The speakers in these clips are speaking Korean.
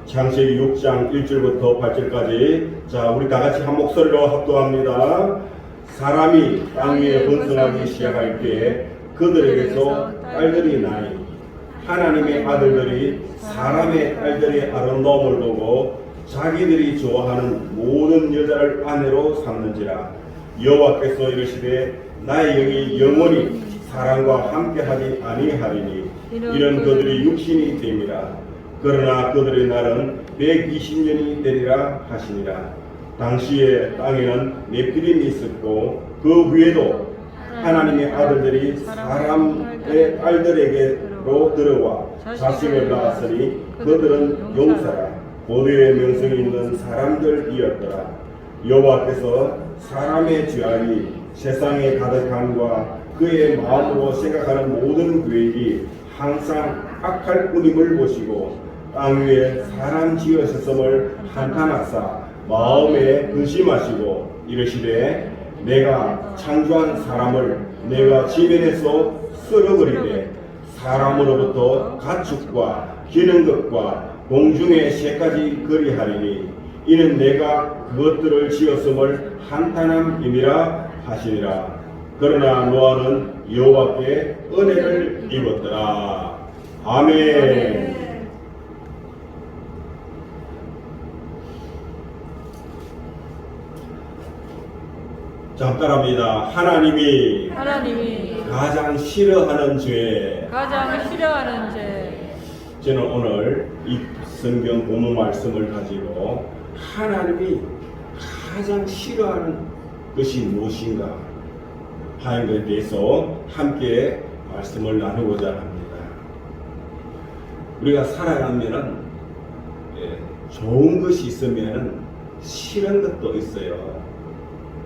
창세기 6장 1절부터 8절까지. 자, 우리 다 같이 한 목소리로 합독합니다. 사람이 땅 위에 번성하기 시작할 때 그들에게서 딸들이 나니 하나님의 아들들이 사람의 딸들의 아름다움을 보고 자기들이 좋아하는 모든 여자를 아내로 삼는지라. 여호와께서 이르시되 나의 영이 영원히 사람과 함께하지 아니하리니 이런 그들이 육신이 됨이라. 그러나 그들의 날은 120년이 되리라 하시니라. 당시에 땅에는 네피림이 있었고 그 위에도 하나님의 아들들이 사람의 딸들에게로 들어와 자식을 낳았으니 그들은 용사라 고대의 명성이 있는 사람들이었더라. 여호와께서 사람의 죄악이 세상에 가득함과 그의 마음으로 생각하는 모든 계획이 항상 악할 뿐임을 보시고 땅 위에 사람 지으셨음을 한탄하사 마음에 근심하시고 이르시되 내가 창조한 사람을 내가 지면에서 쓸어버리되 사람으로부터 가축과 기는 것과 공중의 새까지 그리하리니 이는 내가 그것들을 지었음을 한탄함이니라 하시니라. 그러나 노아는 여호와께 은혜를 입었더라. 아멘. 자, 따라합니다. 하나님이 가장 싫어하는 죄. 저는 오늘 이 성경 본문 말씀을 가지고 하나님이 가장 싫어하는 것이 무엇인가 하는 것에 대해서 함께 말씀을 나누고자 합니다. 우리가 살아가면은 좋은 것이 있으면은 싫은 것도 있어요.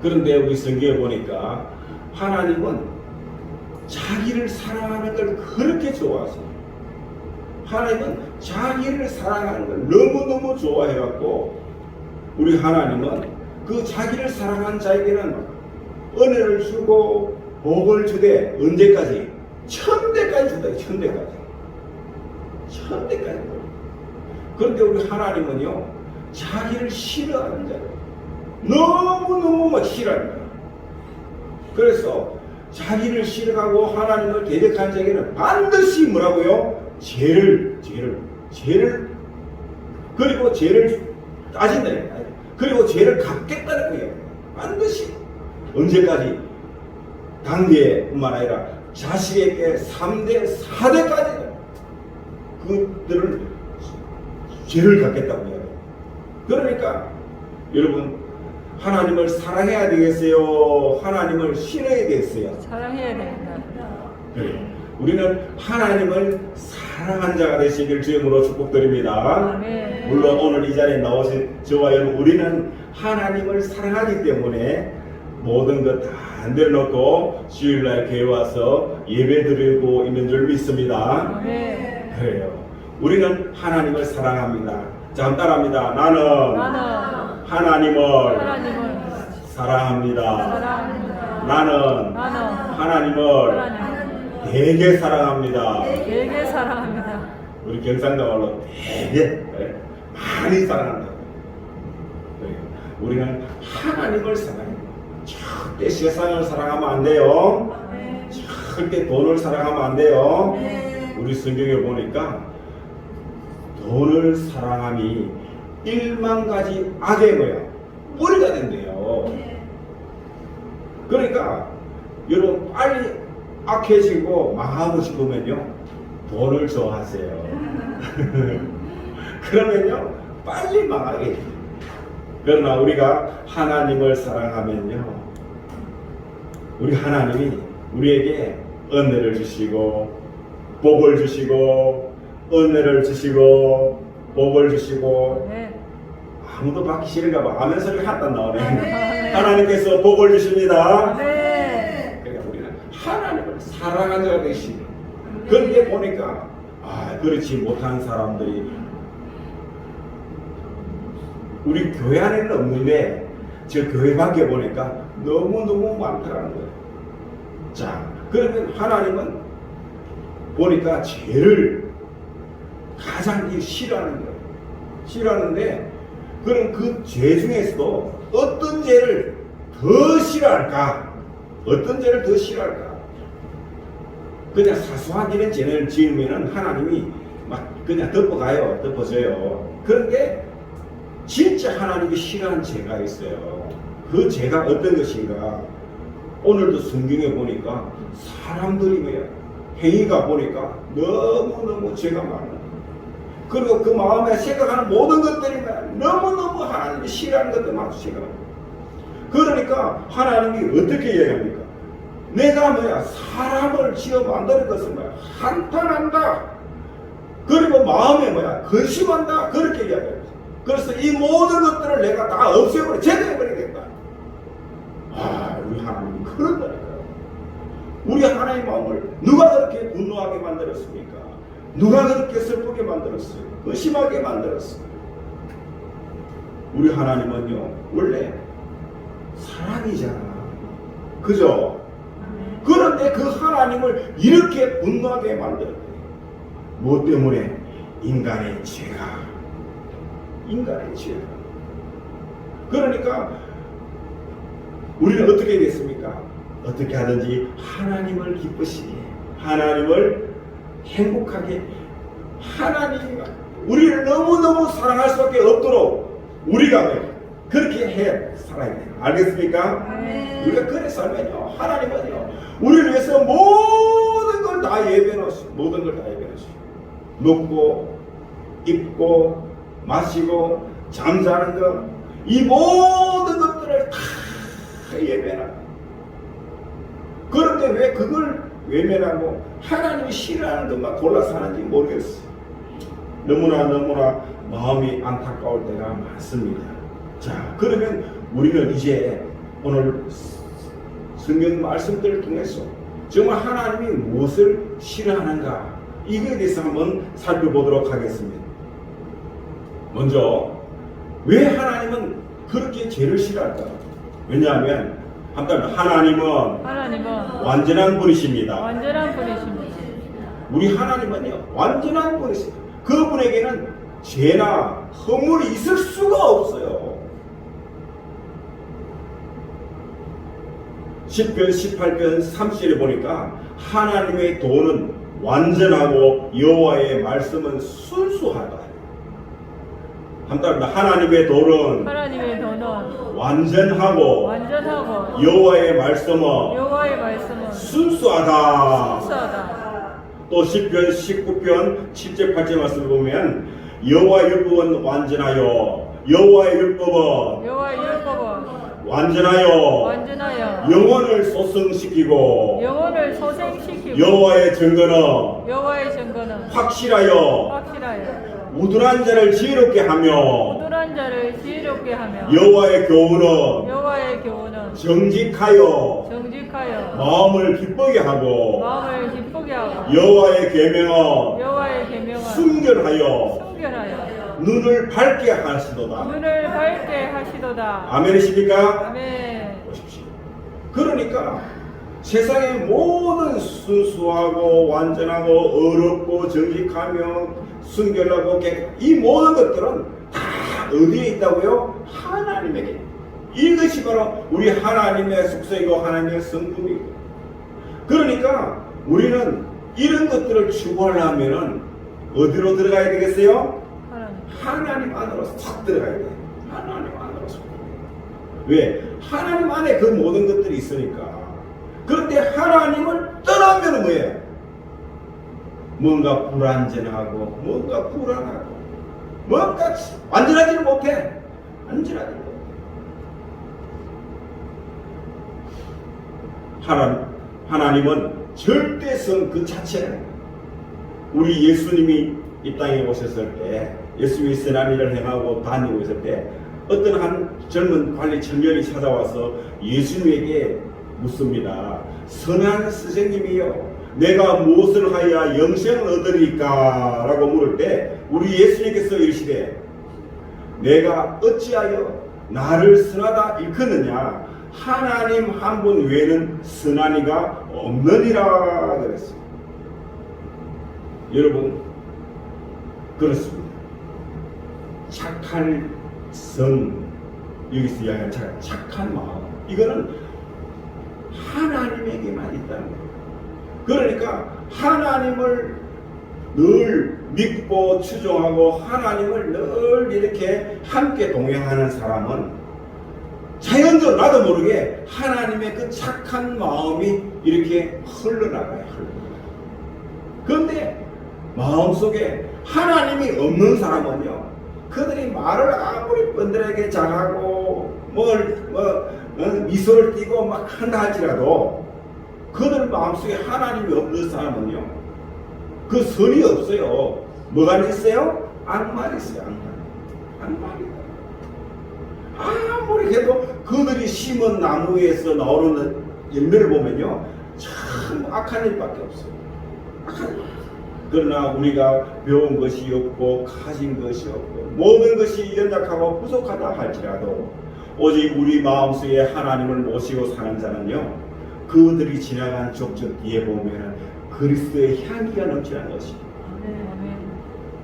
그런데 우리 성경에 보니까 하나님은 자기를 사랑하는 걸 그렇게 좋아하세요. 하나님은 자기를 사랑하는 걸 너무너무 좋아해갖고 우리 하나님은 그 자기를 사랑한 자에게는 은혜를 주고 복을 주되 언제까지? 천대까지 주다. 천대까지. 그런데 우리 하나님은요 자기를 싫어하는 자예요. 너무너무 막 싫어합니다. 그래서 자기를 싫어하고 하나님을 대적한 자에게는 반드시 뭐라고요? 죄를 그리고 죄를 따진다. 그리고 죄를 갚겠다는 거예요. 반드시. 언제까지? 당대뿐만 아니라 자식에게 3대 4대까지 그들을 죄를 갚겠다고 해요. 그러니까 여러분 하나님을 사랑해야 되겠어요? 하나님을 싫어해야 되겠어요? 사랑해야 됩니다. 그래요. 우리는 하나님을 사랑한 자가 되시길 주님으로 축복드립니다. 아멘. 물론 오늘 이 자리에 나오신 저와 여러분 우리는 하나님을 사랑하기 때문에 모든 것 다 내려놓고 주일날 교회 와서 예배 드리고 있는 줄 믿습니다. 아멘. 그래요. 우리는 하나님을 사랑합니다. 자, 한번 따라합니다. 나는 하나님을 사랑합니다. 나는 하나님을 되게 사랑합니다. 우리 경상도말로 되게 많이 사랑한다. 우리는 하나님을 사랑해요. 절대 세상을 사랑하면 안 돼요. 절대 돈을 사랑하면 안 돼요. 우리 성경에 보니까 돈을 사랑함이 1만 가지 악의 뭐야? 뿌리가 된대요. 그러니까 여러분 빨리 악해지고 망하고 싶으면요 돈을 좋아하세요. 그러면요 빨리 망하게 돼요. 그러나 우리가 하나님을 사랑하면요 우리 하나님이 우리에게 은혜를 주시고 복을 주시고 은혜를 주시고 복을 주시고 아무도 받기 싫은가 봐. 아멘 소리가 하나도 나오네. 하나님께서 복을 주십니다. 그러니까 우리는 하나님을 사랑한 자가 되시네. 그런데 보니까 그렇지 못한 사람들이 우리 교회 안에는 없는데 저 교회 밖에 보니까 너무너무 많더라는 거예요. 자, 그러면 하나님은 보니까 죄를 가장 싫어하는 거예요. 싫어하는데 그럼 그 죄 중에서도 어떤 죄를 더 싫어할까? 어떤 죄를 더 싫어할까? 그냥 사소한 이런 죄를 지으면은 하나님이 막 그냥 덮어줘요. 그런데 진짜 하나님이 싫어하는 죄가 있어요. 그 죄가 어떤 것인가? 오늘도 성경에 보니까 사람들이 뭐야? 행위가 보니까 너무너무 죄가 많아. 그리고 그 마음에 생각하는 모든 것들이 너무너무 하나님이 싫어하는 것들 막 생각합니다. 그러니까 하나님이 어떻게 이야기합니까? 내가 뭐야? 사람을 지어 만드는 것은 뭐야? 한탄한다. 그리고 마음에 뭐야? 근심한다. 그렇게 이야기합니다. 그래서 이 모든 것들을 내가 다 없애버려, 제거해버리겠다. 우리 하나님이 그런다니까요. 우리 하나님의 마음을 누가 그렇게 분노하게 만들었습니까? 누가 그렇게 슬프게 만들었어요? 의심하게 만들었어요? 우리 하나님은요, 원래 사랑이잖아. 그죠? 그런데 그 하나님을 이렇게 분노하게 만들었대. 뭐 때문에? 인간의 죄가. 그러니까 우리는 어떻게 됐습니까? 어떻게 하든지 하나님을 기쁘시게, 하나님을 행복하게, 하나님이 우리를 너무너무 사랑할 수밖에 없도록 우리가 그렇게 해 살아야 돼요. 알겠습니까? 우리가 그래 살면요, 하나님은요, 우리를 위해서 모든 걸 다 예배해 놓으시고, 모든 걸 다 예배해 놓으시고, 먹고 입고 마시고 잠자는 것, 이 모든 것들을 다 예배하라. 그런데 왜 그걸 외면하고 하나님이 싫어하는 것만 골라서 하는지 모르겠어요. 너무나 마음이 안타까울 때가 많습니다. 자, 그러면 우리는 이제 오늘 성경 말씀들을 통해서 정말 하나님이 무엇을 싫어하는가, 이거에 대해서 한번 살펴보도록 하겠습니다. 먼저 왜 하나님은 그렇게 죄를 싫어할까? 왜냐하면 하나님은 완전한 분이십니다. 우리 하나님은요, 완전한 분이십니다. 그분에게는 죄나 허물이 있을 수가 없어요. 10편 18편 30절에 보니까 하나님의 도는 완전하고 여호와의 말씀은 순수하다. 하나님의 도는 완전하고 여호와의 말씀은 순수하다. 또 10편 19편 7절 8절 말씀을 보면 여호와의 율법은 완전하여, 여호와의 율법은 완전하여 영혼을 소생시키고 여호와의 증거는 확실하여 우둔한 자를 지혜롭게 하며 여호와의 교훈은 정직하여 마음을 기쁘게 하고 여호와의 계명은 순결하여 눈을 밝게 하시도다. 아멘이십니까? 아멘. 보십시오. 그러니까 세상의 모든 순수하고 완전하고 어렵고 정직하며 순결하고 이 모든 것들은 다 어디에 있다고요? 하나님에게. 이것이 바로 우리 하나님의 속성이고 하나님의 성품이고. 그러니까 우리는 이런 것들을 추구하려면 어디로 들어가야 되겠어요? 하나님 안으로 싹 들어가야 돼요. 하나님 안으로 싹. 왜? 하나님 안에 그 모든 것들이 있으니까. 그런데 하나님을 떠나면 뭐예요? 뭔가 불안전하고, 뭔가 불안하고, 뭔가 완전하지는 못해. 완전하지 못해. 하나님은 절대성 그 자체는 우리 예수님이 이 땅에 오셨을 때, 예수님이 선한 일을 행하고 다니고 있을 때 어떤 한 젊은 관리 청년이 찾아와서 예수님에게 묻습니다. 선한 스승님이요, 내가 무엇을 하여야 영생을 얻으리까? 라고 물을 때 우리 예수님께서 이르시되, 내가 어찌하여 나를 선하다 일컫느냐? 하나님 한 분 외에는 선한 이가 없느니라 그랬습니다. 여러분, 그렇습니다. 착할 성, 여기서 이야기하는 착한 마음, 이거는 하나님에게만 있다는 거예요. 그러니까 하나님을 늘 믿고 추종하고 하나님을 늘 이렇게 함께 동행하는 사람은 자연적으로 나도 모르게 하나님의 그 착한 마음이 이렇게 흘러나가요. 그런데 마음속에 하나님이 없는 사람은요, 그들이 말을 아무리 뻔들하게 잘하고 미소를 띠고 막 한다 할지라도 그들 마음속에 하나님이 없는 사람은요, 그 선이 없어요. 뭐가 있어요? 악말이 있어요. 악말이다. 아무리 해도 그들이 심은 나무에서 나오는 열매를 보면요, 참 악한 일밖에 없어요. 악한 일. 그러나 우리가 배운 것이 없고 가진 것이 없고 모든 것이 연약하고 부족하다 할지라도 오직 우리 마음속에 하나님을 모시고 사는 자는요, 그들이 지나간 족적 뒤에 보면 그리스도의 향기가 넘치는 것입니다.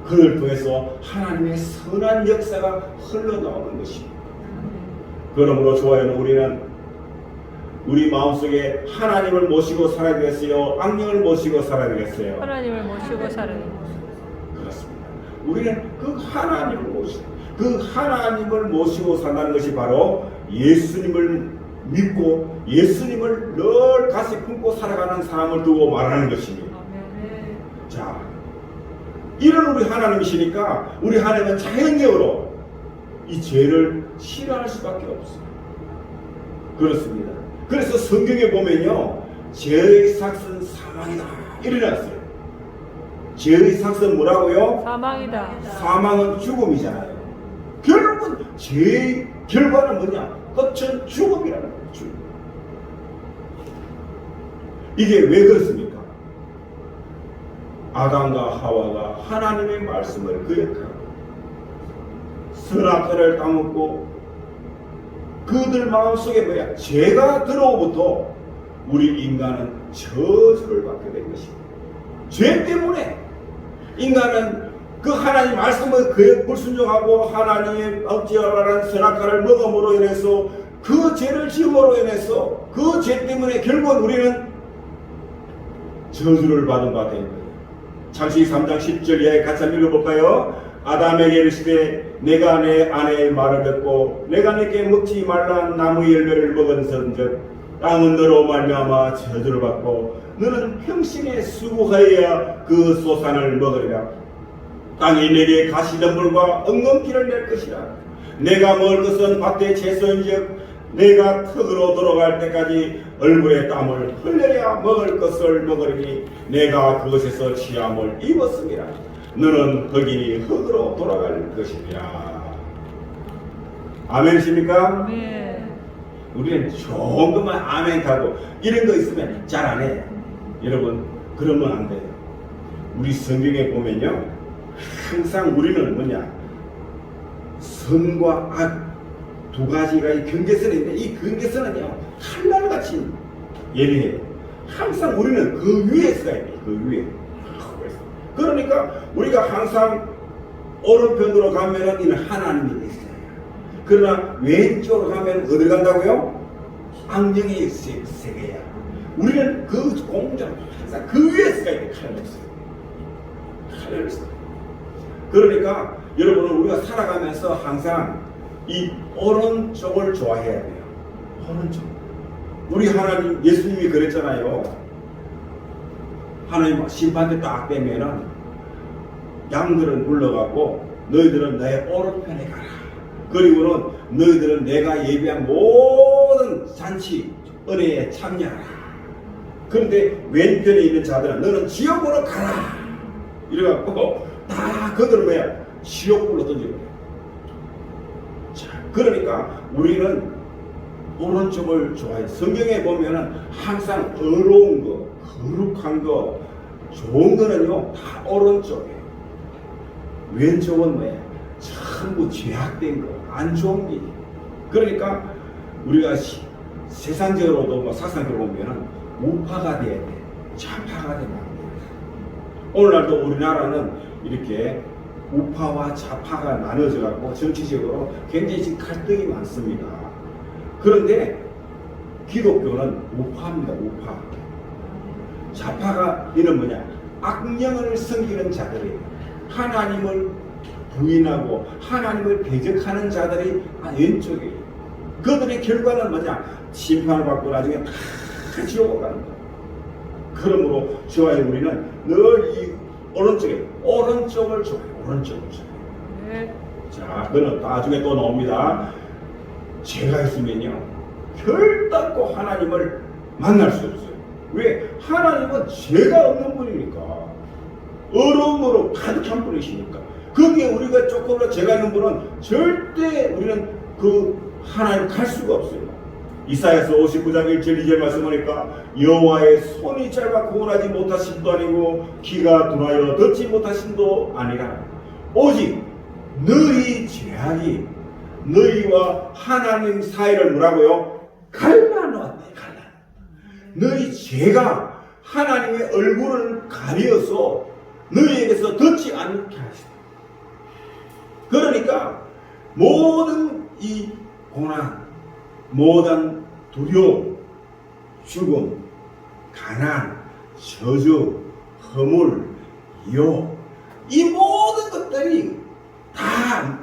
그를 통해서 하나님의 선한 역사가 흘러나오는 것입니다. 그러므로 좋아요는 우리는 우리 마음속에 하나님을 모시고 살아야 되겠어요? 악령을 모시고 살아야 되겠어요? 하나님을 모시고 살아야 그렇습니다. 우리는 그 하나님을 모시고 산다는 것이 바로 예수님을 믿고 예수님을 늘 가슴에 품고 살아가는 사람을 두고 말하는 것입니다. 자, 이런 우리 하나님이시니까 우리 하나님은 자연적으로 이 죄를 싫어할 수밖에 없어요. 그렇습니다. 그래서 성경에 보면요, 죄의 삭은 사망이다 이래놨어요. 죄의 삭은 뭐라고요? 사망이다. 사망은 죽음이잖아요. 결국은 죄의 결과는 뭐냐? 끝은 죽음이라는 거예요. 죽음. 이게 왜 그렇습니까? 아담과 하와가 하나님의 말씀을 거역하고 선악과를 따먹고 그들 마음속에 뭐야? 죄가 들어오부터 우리 인간은 저주를 받게 된 것입니다. 죄 때문에 인간은 그 하나님 말씀을 불순종하고 하나님의 억지하라는 선악과를 먹음으로 인해서 그 죄를 지음으로 인해서 그 죄 때문에 결국 우리는 저주를 받은 바 된 거예요. 창세기 3장 10절 이하에 같이 한번 읽어볼까요? 아담에게 이르시되 내가 내 아내의 말을 듣고 내가 내게 먹지 말란 나무의 열매를 먹은선즉 땅은 너로 말미암아 저주를 받고 너는 평생에 수고하여야 그 소산을 먹으리라. 땅이 내게 가시덤불과 엉겅퀴를 낼 것이라. 내가 먹을 것은 밭의 채소인즉 내가 흙으로 돌아갈 때까지 얼굴에 땀을 흘려야 먹을 것을 먹으리니 내가 그것에서 취함을 입었습니다. 너는 흙이니 흙으로 돌아갈 것이니라. 아멘이십니까? 네. 우리는 좋은 것만 아멘 하고 이런 거 있으면 잘 안 해. 여러분, 그러면 안 돼요. 우리 성경에 보면요, 항상 우리는 뭐냐, 선과 악 두 가지가 이 경계선인데 이 경계선은요 칼날같이 예리해요. 항상 우리는 그 위에 서야 돼요. 그 위에. 그러니까 우리가 항상 오른편으로 가면은 이는 하나님이 있어요. 그러나 왼쪽으로 가면 어디 간다고요? 악령의 세계야. 우리는 그 공정 항상 그 위에 서야 돼요. 칼을 써요. 그러니까 여러분은 우리가 살아가면서 항상 이 오른쪽을 좋아해야 돼요. 오른쪽. 우리 하나님 예수님이 그랬잖아요. 하나님 심판대 딱 되면은 양들은 물러가고 너희들은 나의 오른편에 가라. 그리고는 너희들은 내가 예비한 모든 잔치 은혜에 참여하라. 그런데 왼편에 있는 자들은 너는 지옥으로 가라. 이래갖고 다 그들은 뭐야? 지옥불로 던져버려. 자, 그러니까 우리는 오른쪽을 좋아해요. 성경에 보면은 항상 어려운 거, 거룩한 거, 좋은 거는요 다 오른쪽이에요. 왼쪽은 뭐예요? 전부 죄악된 거, 안 좋은 게. 그러니까 우리가 세상적으로도 뭐 사상적으로 보면은 우파가 돼야 돼. 좌파가 되면 안 돼. 오늘날도 우리나라는 이렇게 우파와 좌파가 나눠져 갖고 정치적으로 굉장히 지금 갈등이 많습니다. 그런데 기독교는 우파입니다. 우파. 좌파가 이는 뭐냐? 악령을 섬기는 자들이 하나님을 부인하고 하나님을 대적하는 자들이 왼쪽이에요. 그들의 결과는 뭐냐? 심판을 받고 나중에 다 지옥으로 가는 거예요. 그러므로 저와 우리는 늘 이 오른쪽을 좋아해요. 오른쪽을 좋아해요. 네. 자, 그는 나중에 또 나옵니다. 죄가 있으면요, 결단코 하나님을 만날 수 없어요. 왜? 하나님은 죄가 없는 분이니까. 어려움으로 가득한 분이시니까. 거기에 우리가 조금이라도 죄가 있는 분은 절대 우리는 그 하나님 갈 수가 없어요. 이사야서 59장 1절 2절 말씀하니까 여호와의 손이 짧아 구원하지 못하심도 아니고 귀가 둔하여 듣지 못하심도 아니라 오직 너희 죄악이 너희와 하나님 사이를 뭐라고요? 갈라놓았네. 너희 죄가 하나님의 얼굴을 가려서 너희에게서 듣지 않게 하시다. 그러니까 모든 이 고난, 모든 두려움, 죽음, 가난, 저주, 허물, 유혹, 이 모든 것들이 다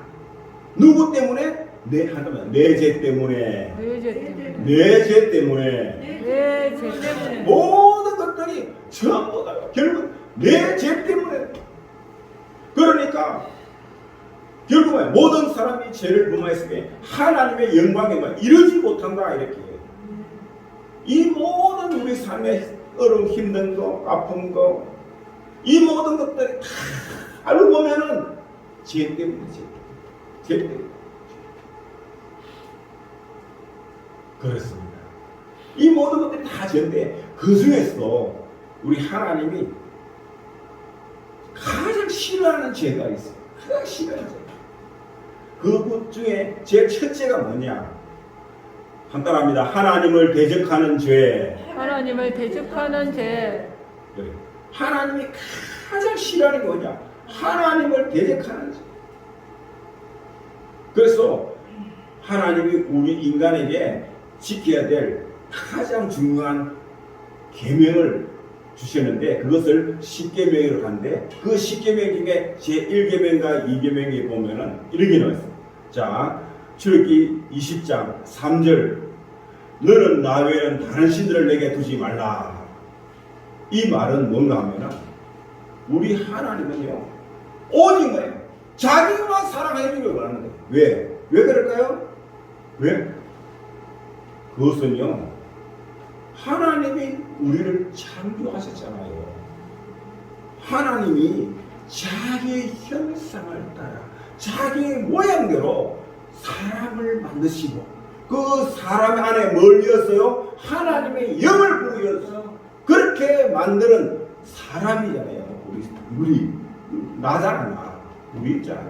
누구 때문에? 내 죄 때문에. 내 죄 때문에. 내 죄 때문에. 내 죄 때문에. 모든 것들이 전부 다 결국 내 죄 때문에. 그러니까 결국은 모든 사람이 죄를 범하였으니 하나님의 영광에 이르지 못한다 이렇게. 이 모든 우리 삶의 어려움, 힘든 거, 아픈 거, 이 모든 것들이 다 알고 보면은 죄 때문이지. 죄 때문에. 그렇습니다. 이 모든 것들이 다 죄인데 그 중에서 우리 하나님이 가장 싫어하는 죄가 있어요. 가장 싫어하는 죄. 그것 중에 제일 첫째가 뭐냐? 간단합니다. 하나님을 대적하는 죄. 하나님을 대적하는 죄. 그래. 하나님이 가장 싫어하는 게 뭐냐? 하나님을 대적하는 죄. 그래서 하나님이 우리 인간에게 지켜야 될 가장 중요한 계명을 주셨는데 그것을 10계명으로 하는데 그 10계명 중에 제1계명과 2계명에 보면은 이렇게 나와 있어요. 자, 출애굽기 20장 3절 너는 나 외에는 다른 신들을 내게 두지 말라. 이 말은 뭔가 하면은 우리 하나님은요 오직 뭐예요? 자기만 사랑하는 걸 원하는 거예요. 왜? 왜 그럴까요? 왜? 그것은요 하나님이 우리를 창조하셨잖아요. 하나님이 자기의 형상을 따라 자기의 모양대로 사람을 만드시고 그 사람 안에 뭘 이었어요? 하나님의 영을 부여서 그렇게 만드는 사람이잖아요. 우리 나잖아. 나. 우리 있잖아.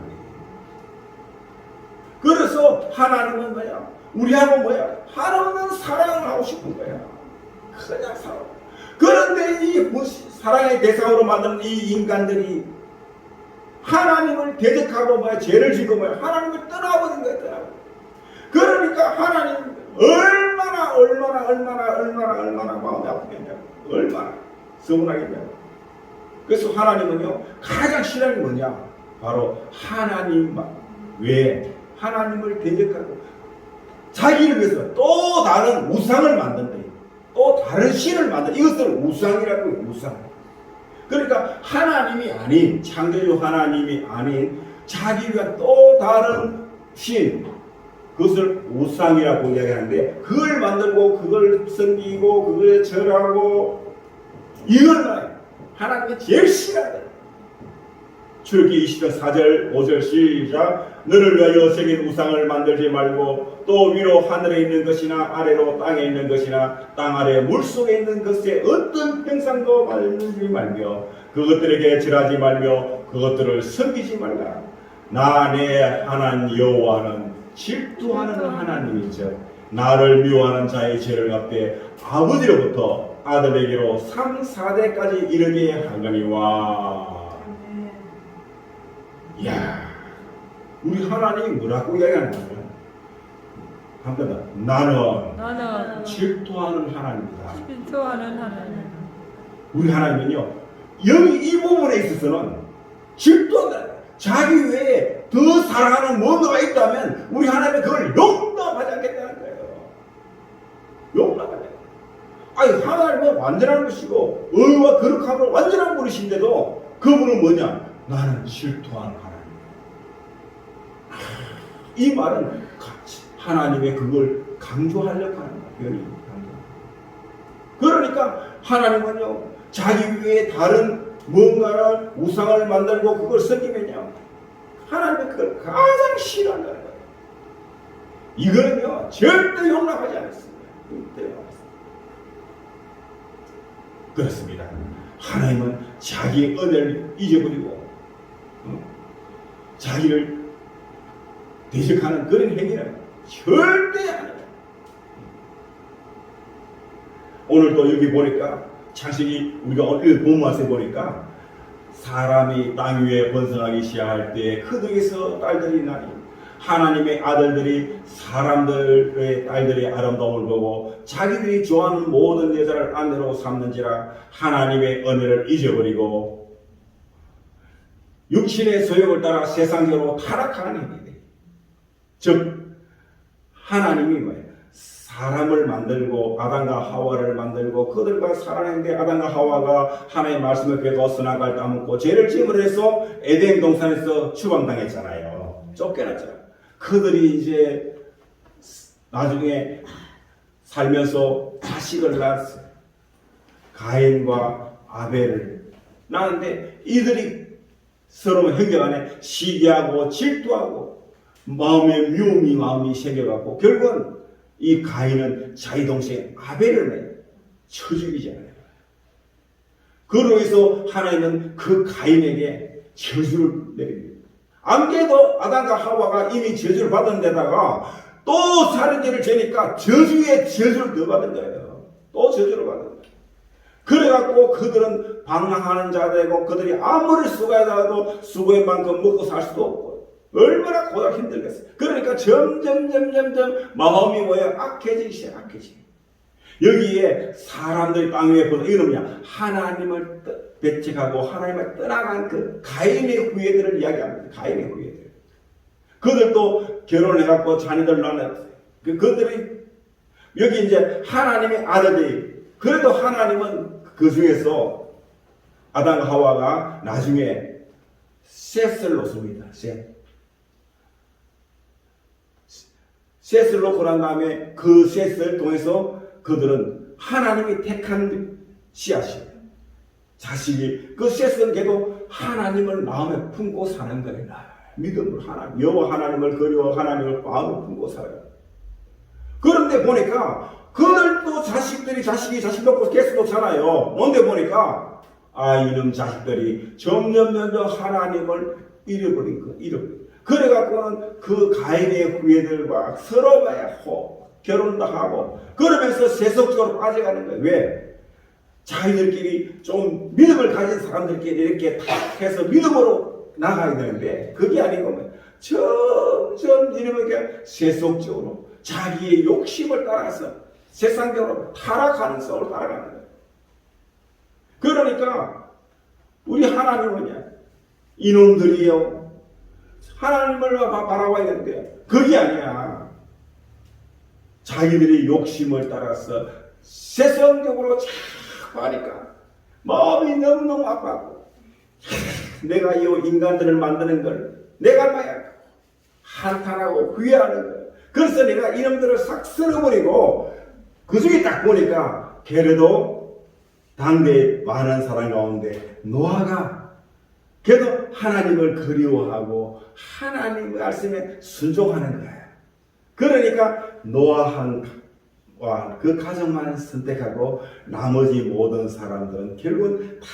그래서 하나님은 뭐야? 우리하고 뭐야? 하나님은 사랑을 하고 싶은 거야. 그냥 사랑. 그런데 이 사랑의 대상으로 만든 이 인간들이 하나님을 대적하고 뭐야? 죄를 지고 뭐야? 하나님을 떠나버린 거야. 떠나버린. 그러니까 하나님 얼마나 마음이 아프겠냐고. 얼마나 서운하겠냐고. 그래서 하나님은요 가장 싫어하는 게 뭐냐? 바로 하나님 외에 하나님을 대적하고 자기를 위해서 또 다른 우상을 만든다. 또 다른 신을 만든다. 이것을 우상이라고 해요. 우상. 그러니까 하나님이 아닌 창조주 하나님이 아닌 자기 위한 또 다른 신 그것을 우상이라고 이야기하는데 그걸 만들고 그걸 섬기고 그걸 절하고 이걸 말해요. 하나님이 제일 싫어하는 출애굽기 20장 4절 5절 시작 너를 위하여 새긴 우상을 만들지 말고 또 위로 하늘에 있는 것이나 아래로 땅에 있는 것이나 땅 아래 물속에 있는 것에 어떤 형상도 만들지 말며 그것들에게 절하지 말며 그것들을 섬기지 말라. 나 내 하나님 여호와는 질투하는 하나님이죠. 나를 미워하는 자의 죄를 갚되 아버지로부터 아들에게로 3, 4대까지 이르게 하거니와. 야, 우리 하나님이 뭐라고 이야기하는 거야? 한번 나는 질투하는 하나님이다. 질투하는 하나님. 우리 하나님은요, 여기 이 부분에 있어서는 질투한다. 자기 외에 더 사랑하는 뭔가가 있다면 우리 하나님은 그걸 용납하지 않겠다는 거예요. 용납하지 않겠다. 아니, 하나님은 완전한 것이고 의와 거룩함은 완전한 분이신데도 그분은 뭐냐? 나는 질투하는 하나님. 이 말은 하나님의 그걸 강조하려고 하는 거예요. 그러니까 하나님은요, 자기 위에 다른 뭔가를 우상을 만들고 그걸 섬기면요, 하나님은 그걸 가장 싫어한다는 거예요. 이거는요, 절대 용납하지 않습니다. 절대 용납하지 않습니다. 그렇습니다. 하나님은 자기의 은혜를 잊어버리고 자기를 대적하는 그런 행위는 절대 안 해요. 오늘 또 여기 보니까 창세기 우리가 오늘 본문에서 보니까 사람이 땅 위에 번성하기 시작할 때 그들에서 딸들이 나니 하나님의 아들들이 사람들의 딸들의 아름다움을 보고 자기들이 좋아하는 모든 여자를 아내로 삼는지라 하나님의 은혜를 잊어버리고 육신의 소욕을 따라 세상적으로 타락하는 행위들. 즉 하나님이 뭐예요? 사람을 만들고 아담과 하와를 만들고 그들과 살아냈는데 아담과 하와가 하나님의 말씀을 깨고 선악과를 따먹고 죄를 지음으로 해서 에덴 동산에서 추방당했잖아요. 쫓겨났잖아요. 그들이 이제 나중에 살면서 자식을 낳았어요. 가인과 아벨을 낳았는데 이들이 서로 형제간에 시기하고 질투하고 마음에 미움이 마음이 생겨갖고 결국은 이 가인은 자기 동생 아벨을 쳐 죽이잖아요. 그로 인해서 하나님은 그 가인에게 저주를 내립니다. 안 그래도 아담과 하와가 이미 저주를 받은 데다가 또 살인죄를 지니까 저주에 저주를 더 받은 거예요. 또 저주를 받은 거예요. 그래갖고 그들은 방랑하는 자 되고 그들이 아무리 수고해도 수고한 만큼 먹고 살 수도 없고 얼마나 고작 힘들겠어요. 그러니까 점점 마음이 뭐예요? 악해지기 시작, 악해지기. 여기에 사람들이 땅 위에 보는 이건 뭐냐? 하나님을 배척하고 하나님을 떠나간 그 가인의 후예들을 이야기합니다. 가인의 후예들. 그들도 결혼해갖고 자녀들 낳았어요. 그들이 여기 이제 하나님의 아들들이 그래도 하나님은 그 중에서 아담과 하와가 나중에 셋을 놓습니다. 셋을 놓고 난 다음에 그 셋을 통해서 그들은 하나님이 택한 씨앗이에요. 자식이 그 셋은 걔도 하나님을 마음에 품고 사는 거예요. 믿음으로 하나님, 여호와 하나님을 그리워 하나님을 마음에 품고 살아요. 그런데 보니까 그들도 자식들이 자식이 자식 놓고 계속 놓잖아요. 뭔데 보니까 이놈 자식들이 점점 하나님을 잃어버린 거예요. 그래갖고는 그 가인의 후예들과 서로 결혼도 하고 그러면서 세속적으로 빠져가는 거예요. 왜? 자기들끼리 좀 믿음을 가진 사람들끼리 이렇게 탁 해서 믿음으로 나가야 되는데 그게 아니고 점점 이렇게 세속적으로 자기의 욕심을 따라서 세상적으로 타락하는 속으로 따라가는 거예요. 그러니까 우리 하나님은요, 이놈들이요 하나님을 바라봐야 되는데 그게 아니야. 자기들의 욕심을 따라서 세상적으로 자꾸 하니까 마음이 너무너무 아파하고 내가 이 인간들을 만드는 걸 내가 봐야 한탄하고 후회하는 거예요. 그래서 내가 이놈들을 싹 쓸어버리고 그 중에 딱 보니까 걔네도 당대 많은 사람 가운데 노아가 걔도 하나님을 그리워하고 하나님의 말씀에 순종하는 거예요. 그러니까 노아와 그 가정만 선택하고 나머지 모든 사람들은 결국은 다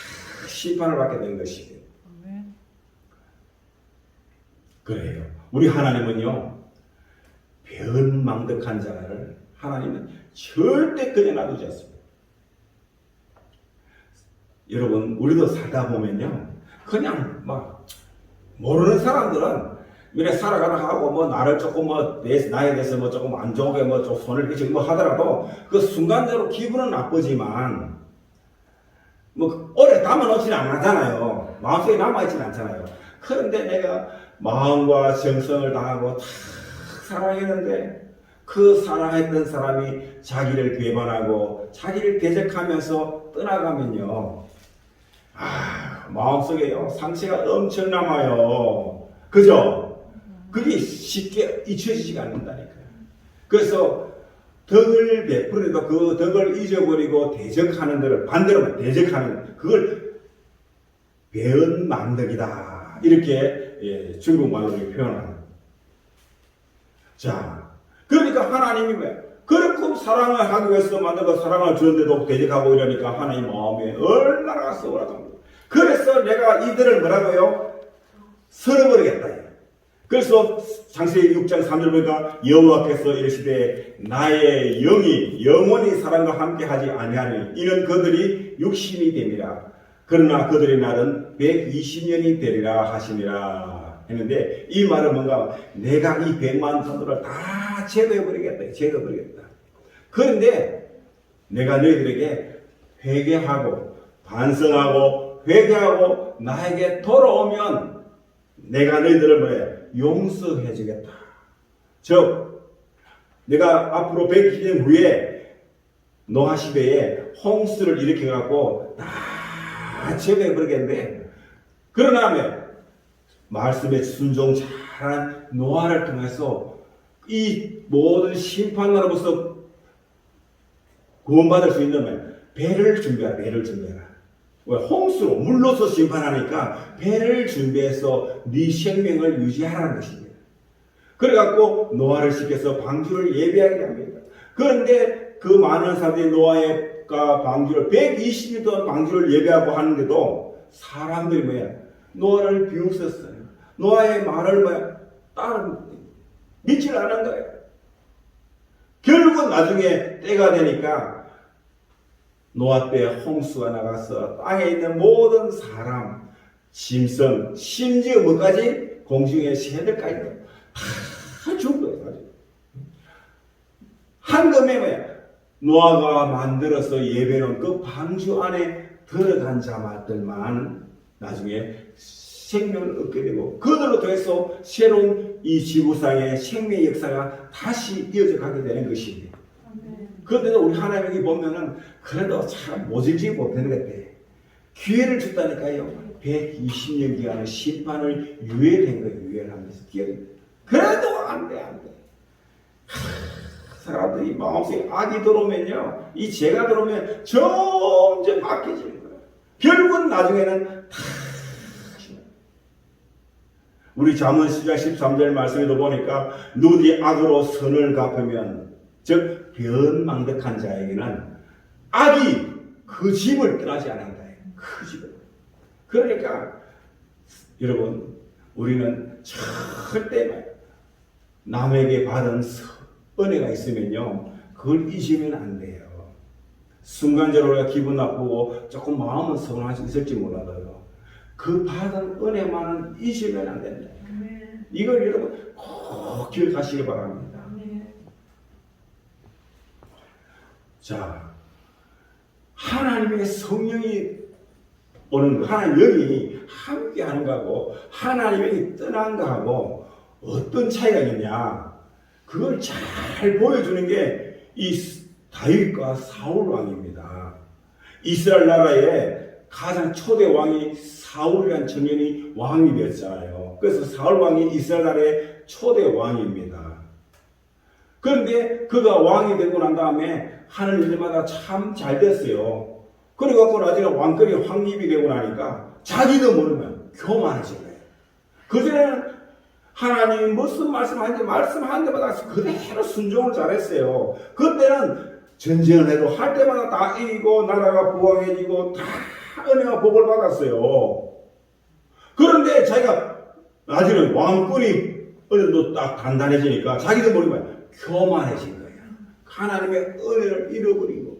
심판을 받게 된 것이에요. 그래요. 우리 하나님은요, 변망덕한 자를 하나님은 절대 그냥 놔두지 않습니다. 여러분, 우리도 살다 보면요, 그냥 막 모르는 사람들은 이래 살아가다 하고 뭐 나를 조금 나에 대해서 뭐 조금 안 좋게 뭐 좀 손을 끼치고 뭐 하더라도 그 순간적으로 기분은 나쁘지만 뭐 오래 담아놓지는 않잖아요. 마음속에 남아있지는 않잖아요. 그런데 내가 마음과 정성을 다하고 다 사랑했는데 그 사랑했던 사람이 자기를 배반하고 자기를 대적하면서 떠나가면요, 마음속에요 상처가 엄청 남아요. 그죠? 그게 쉽게 잊혀지지가 않는다니까요. 그래서 덕을 베풀어도 그 덕을 잊어버리고 대적하는 것을 반대로 대적하는 그걸 배은망덕이다 이렇게 중국말로 표현합니다. 자, 그러니까 하나님이 왜 그렇게 사랑을 하기 위해서 만든 그 사랑을 주는데도 대적하고 이러니까 하나님 마음에 얼마나 서운하답니다. 그래서 내가 이들을 뭐라고요? 쓸어버리겠다. 그래서 창세기 6장 3절 보니까 여호와께서 이르시되 나의 영이 영원히 사람과 함께 하지 아니하니 이는 그들이 육신이 됨이라. 그러나 그들의 날은 120년이 되리라 하시니라 했는데, 이 말은 뭔가 내가 이 100만 사도를 다 제거해버리겠다. 제거해버리겠다. 그런데 내가 너희들에게 회개하고 반성하고 회개하고 나에게 돌아오면 내가 너희들을 뭐해? 용서해 주겠다. 즉 내가 앞으로 120년 후에 노아 시대에 홍수를 일으켜 갖고 다 제거해 버리겠는데, 그러나 말씀에 순종 잘한 노아를 통해서 이 모든 심판으로부터 구원받을 수 있는 배를 준비하라. 배를 준비하라. 왜? 홍수로 물로서 심판하니까 배를 준비해서 네 생명을 유지하라는 것입니다. 그래갖고 노아를 시켜서 방주를 예배하게 합니다. 그런데 그 많은 사람들이 노아가 방주를 120년 동안 방주를 예배하고 하는데도 사람들이 뭐야? 노아를 비웃었어요. 노아의 말을 뭐야? 따로 믿질 않은 거예요. 결국은 나중에 때가 되니까 노아 때 홍수가 나가서 땅에 있는 모든 사람, 짐승, 심지어 뭐까지? 공중의 새들까지 다 죽은 거예요. 한금에 뭐야? 노아가 만들어서 예배는 그 방주 안에 들어간 자들만 나중에 생명을 얻게 되고, 그들로 통해서 새로운 이 지구상의 생명의 역사가 다시 이어져 가게 되는 것입니다. 그런데도 우리 하나님이 보면은 그래도 참 모질지 못하는 것 같아. 기회를 줬다니까요. 120년 기간의 심판을 유예된 거예요. 유예를 하면서 그래도 안 돼, 안 돼. 사람들이 마음속에 악이 들어오면요, 이 죄가 들어오면 점점 바뀌지는 거예요. 결국은 나중에는 다 우리 잠언 10장 13절 말씀에도 보니까 누구든지 악으로 선을 갚으면, 즉 변망덕한 자에게는 악이 그 집을 떠나지 않는다. 그 집을. 그러니까 여러분, 우리는 절대 남에게 받은 은혜가 있으면요, 그걸 잊으면 안 돼요. 순간적으로 기분 나쁘고 조금 마음은 서운할 수 있을지 몰라도요, 그 받은 은혜만은 잊으면 안 된다. 이걸 여러분 꼭 기억하시기 바랍니다. 자, 하나님의 성령이 오는 거, 하나님 영이 함께 하는 거하고 하나님이 떠난 거하고 어떤 차이가 있느냐, 그걸 잘 보여주는 게 이 다윗과 사울 왕입니다. 이스라엘 나라의 가장 초대 왕이 사울이라는 청년이 왕이 되었잖아요. 그래서 사울 왕이 이스라엘 나라의 초대 왕입니다. 그런데 그가 왕이 되고 난 다음에 하는 일마다 참 잘 됐어요. 그래갖고 나중에 왕권이 확립이 되고 나니까 자기도 모르면 교만해진 거예요. 그전에는 하나님이 무슨 말씀하는지 말씀하는 데마다 그대로 순종을 잘했어요. 그때는 전쟁을 해도 할 때마다 다 이기고 나라가 부강해지고 다 은혜와 복을 받았어요. 그런데 자기가 나중에 왕권이 어느 정도 딱 단단해지니까 자기도 모르면 교만해진 거예요. 하나님의 은혜를 잃어버리고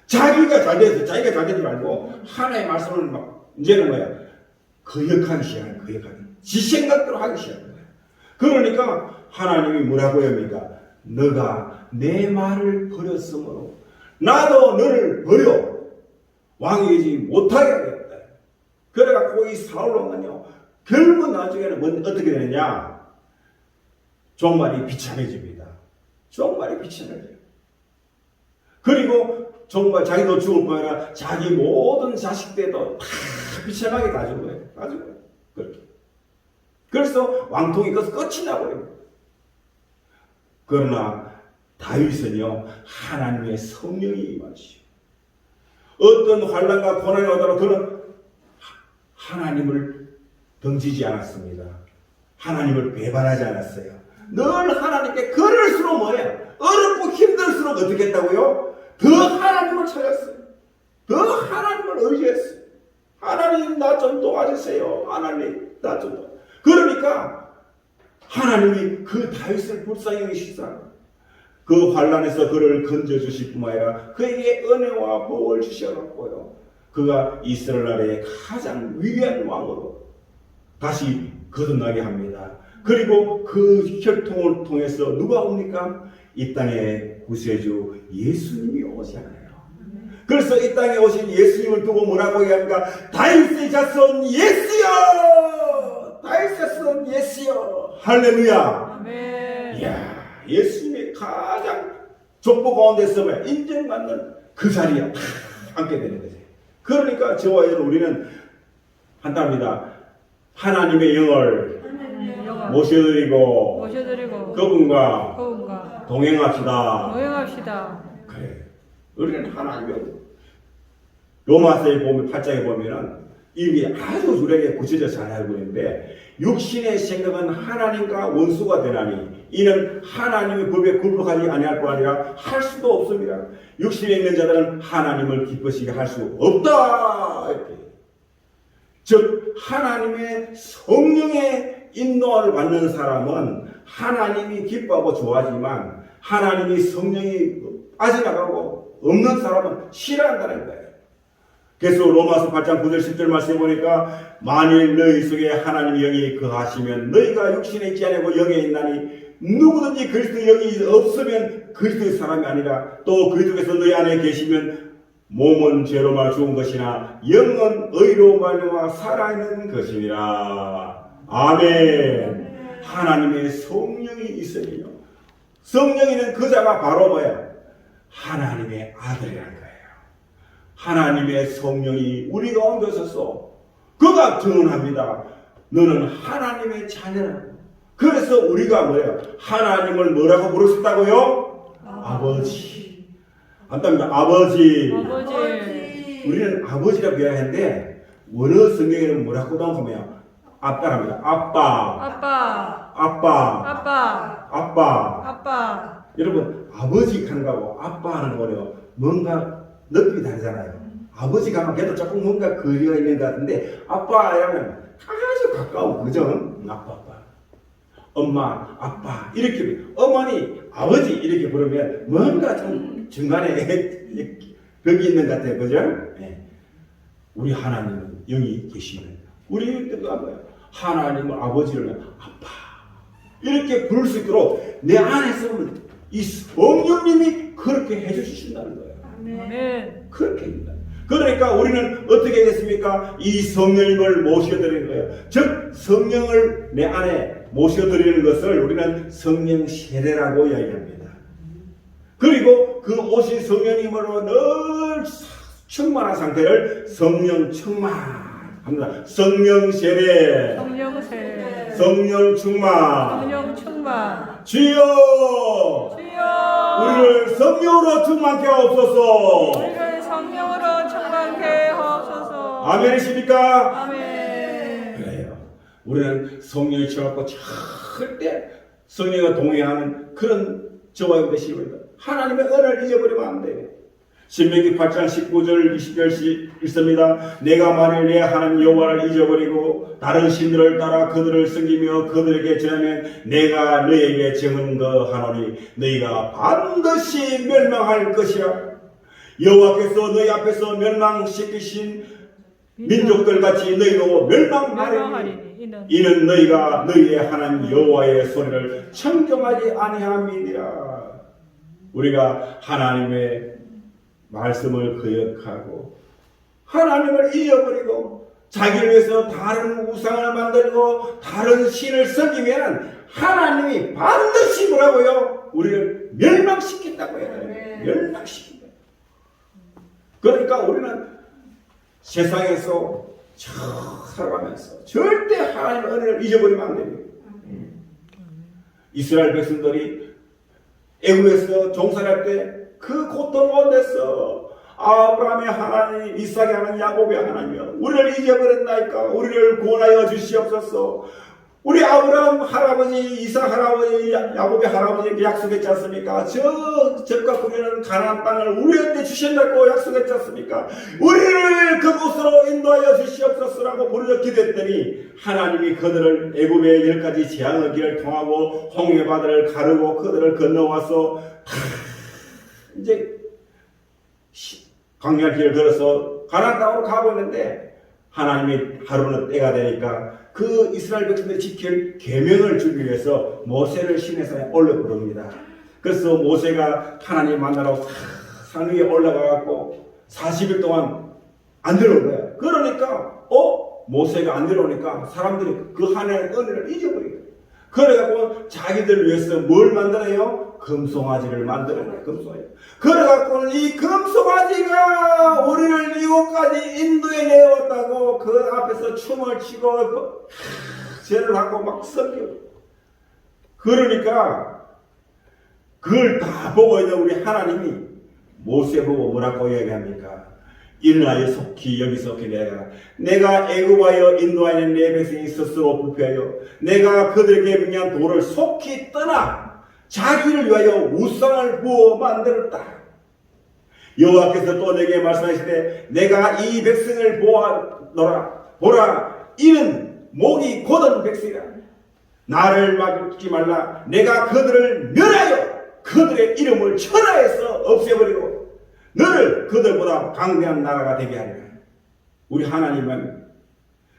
자기가 잘 돼서 자기가 잘 되지 말고 하나님의 말씀을 막 이제는 뭐야? 거역하기 시작하는 거역하기. 지 생각대로 하기 시작해요. 그러니까 하나님이 뭐라고 합니까? 너가 내 말을 버렸으므로 나도 너를 버려 왕이 되지 못하게 하겠다. 그래갖고 이 사울왕은요 결국 나중에는 어떻게 되느냐? 종말이 비참해집니다. 종말이 비참해져요. 그리고 정말 자기도 죽을 뿐 아니라 자기 모든 자식들도 다 비참하게 다 죽어요. 다 죽어요. 그렇게. 그래서 왕통이 끝이 나버립니다. 그러나 다윗은요 하나님의 성령이 임하시오. 어떤 환난과 고난이 오더라도 그는 하나님을 던지지 않았습니다. 하나님을 배반하지 않았어요. 늘 하나님께 그럴수록 뭐예요? 어렵고 힘들수록 어떻게 했다고요? 더 하나님을 찾았어요. 더 하나님을 의지했어요. 하나님 나 좀 도와주세요. 하나님 나 좀 도와주세요. 그러니까 하나님이 그 다윗을 불쌍히 여기시사 그 환난에서 그를 건져주실 뿐만 아니라 그에게 은혜와 복을 주셔갖고요 그가 이스라엘 나라의 가장 위대한 왕으로 다시 거듭나게 합니다. 그리고 그 혈통을 통해서 누가 옵니까? 이 땅의 구세주 예수님이 오잖아요. 그래서 이 땅에 오신 예수님을 두고 뭐라고 얘기합니까? 다윗의 자손 예수여! 다윗의 자손 예수여! 할렐루야! 아멘. 이야, 예수님의 가장 족보 가운데서 인정받는 그 자리에 다 앉게 되는 거죠. 그러니까 저와 여러분 우리는 한답니다. 하나님의 영을 모셔드리고 그분과 동행합시다. 그래. 우리는 하나님의 로마서에 보면 8장에 보면은 이미 아주 우리에게 구체적으로 잘 알고 있는데 육신의 생각은 하나님과 원수가 되나니 이는 하나님의 법에 굴복하지 아니할 뿐 아니라 할 수도 없습니다. 육신에 있는 자들은 하나님을 기쁘시게 할 수 없다. 즉 하나님의 성령의 인도를 받는 사람은 하나님이 기뻐하고 좋아하지만 하나님이 성령이 빠져나가고 없는 사람은 싫어한다는 거예요. 그래서 로마서 8장 9절 10절 말씀해 보니까 만일 너희 속에 하나님의 영이 거하시면 너희가 육신에 있지 아니고 영에 있나니 누구든지 그리스도 영이 없으면 그리스도의 사람이 아니라 또 그리스도께서 너희 안에 계시면 몸은 죄로 말 죽은 것이나 영은 의로 말미암아 살아있는 것이니라. 아멘. 하나님의 성령이 있으며 성령이는 그 자가 바로 뭐야? 하나님의 아들이라는 거예요. 하나님의 성령이 우리 가운데 있어서 그가 증언합니다. 너는 하나님의 자녀라고. 그래서 우리가 뭐예요? 하나님을 뭐라고 부르셨다고요? 아버지. 안답니다. 아버지. 우리는 아버지라고 이야기하는데 원어 성경에는 뭐라고 나오냐면 아빠랍니다. 아빠. 여러분 아버지 하는 거하고 아빠 하는 거는 뭔가 느낌이 다르잖아요. 아버지가 하면 걔도 조금 뭔가 거리가 있는 것 같은데 아빠 이러면 아주 가까운 그죠? 아빠. 엄마, 아빠 이렇게 어머니, 아버지 이렇게 부르면 뭔가 좀 중간에 벽이 있는 것 같아요. 그죠? 네. 우리 하나님은 영이 계시면 우리 뜻가 뭐예요? 하나님을 아버지를 아빠 이렇게 부를 수 있도록 내 안에서 이 성령님이 그렇게 해주신다는 거예요. 아멘. 그렇게 합니다. 그러니까 우리는 어떻게 됐습니까? 이 성령님을 모셔드리는 거예요. 즉 성령을 내 안에 모셔드리는 것을 우리는 성령 세례라고 이야기합니다. 그리고 그 오신 성령님으로 늘 충만한 상태를 성령 충만합니다. 성령 세례, 성령 충만, 주여, 우리를 성령으로 충만케 하옵소서. 아멘이십니까? 아멘. 그래요. 우리는 성령이 쳐갖고 절대 성령과 동행하는 그런 저와 여러분의 시입니다. 하나님의 은혜를 잊어버리면 안 돼요. 신명기 8장 19절 20절 있습니다. 내가 만일 내 하나님 여호와를 잊어버리고 다른 신들을 따라 그들을 섬기며 그들에게 전하면 내가 너희에게 증언하노니 너희가 반드시 멸망할 것이라. 여호와께서 너희 앞에서 멸망시키신 민족들 같이 너희도 멸망하리니 이는 너희가 너희의 하나님 여호와의 소리를 청정하지 아니함이니라. 우리가 하나님의 말씀을 거역하고 하나님을 잊어버리고 자기를 위해서 다른 우상을 만들고 다른 신을 섬기면 하나님이 반드시 뭐라고요? 우리를 멸망시킨다고 해요. 멸망시킨다. 그러니까 우리는 세상에서 살아가면서 절대 하나님의 은혜를 잊어버리면 안 됩니다. 이스라엘 백성들이 애굽에서 종살할 때 그 고통 가운데서 아브라함의 하나님, 이삭의 하나님, 야곱의 하나님이여 우리를 잊어버렸나이까? 우리를 구원하여 주시옵소서. 우리 아브라함 할아버지, 이삭 할아버지, 야곱의 할아버지에게 약속했지 않습니까? 적과 꾸미는 가나안 땅을 우리한테 주신다고 약속했지 않습니까? 우리를 그곳으로 인도하여 주시옵소서라고 부르짖어 기도했더니 하나님이 그들을 애굽의 10가지 재앙의 길을 통하고 홍해 바다를 가르고 그들을 건너와서 이제 광야의 길을 걸어서 가나안 땅으로 가고 있는데 하나님이 하루는 때가 되니까 그 이스라엘 백성들이 지킬 계명을 주기 위해서 모세를 시내산에 올려 부릅니다. 그래서 모세가 하나님 만나러 산 위에 올라가갖고 40일 동안 안 들어온 거야. 그러니까 모세가 안 들어오니까 사람들이 그 하나님의 은혜를 잊어버린 거야. 그래갖고 자기들 위해서 뭘 만들어요? 금송아지를 만들어요. 금송아지. 그래갖고는 이 금송아지가 우리를 이곳까지 인도해 내었다고 그 앞에서 춤을 추고 절을 하고 막 섬겨. 그러니까 그걸 다 보고 있는 우리 하나님이 모세 보고 뭐라고 이야기합니까? 일어나여 속히 여기 속히 내가 애굽하여 인도하여 내 백성이 스스로 부패하여 내가 그들에게 명한 돌을 속히 떠나 자기를 위하여 우상을 부어 만들었다. 여호와께서 또 내게 말씀하시되 내가 이 백성을 보라 이는 목이 곧은 백성이라. 나를 막지 말라. 내가 그들을 멸하여 그들의 이름을 천하에서 없애버리고 너를 그들보다 강대한 나라가 되게 하리라. 우리 하나님은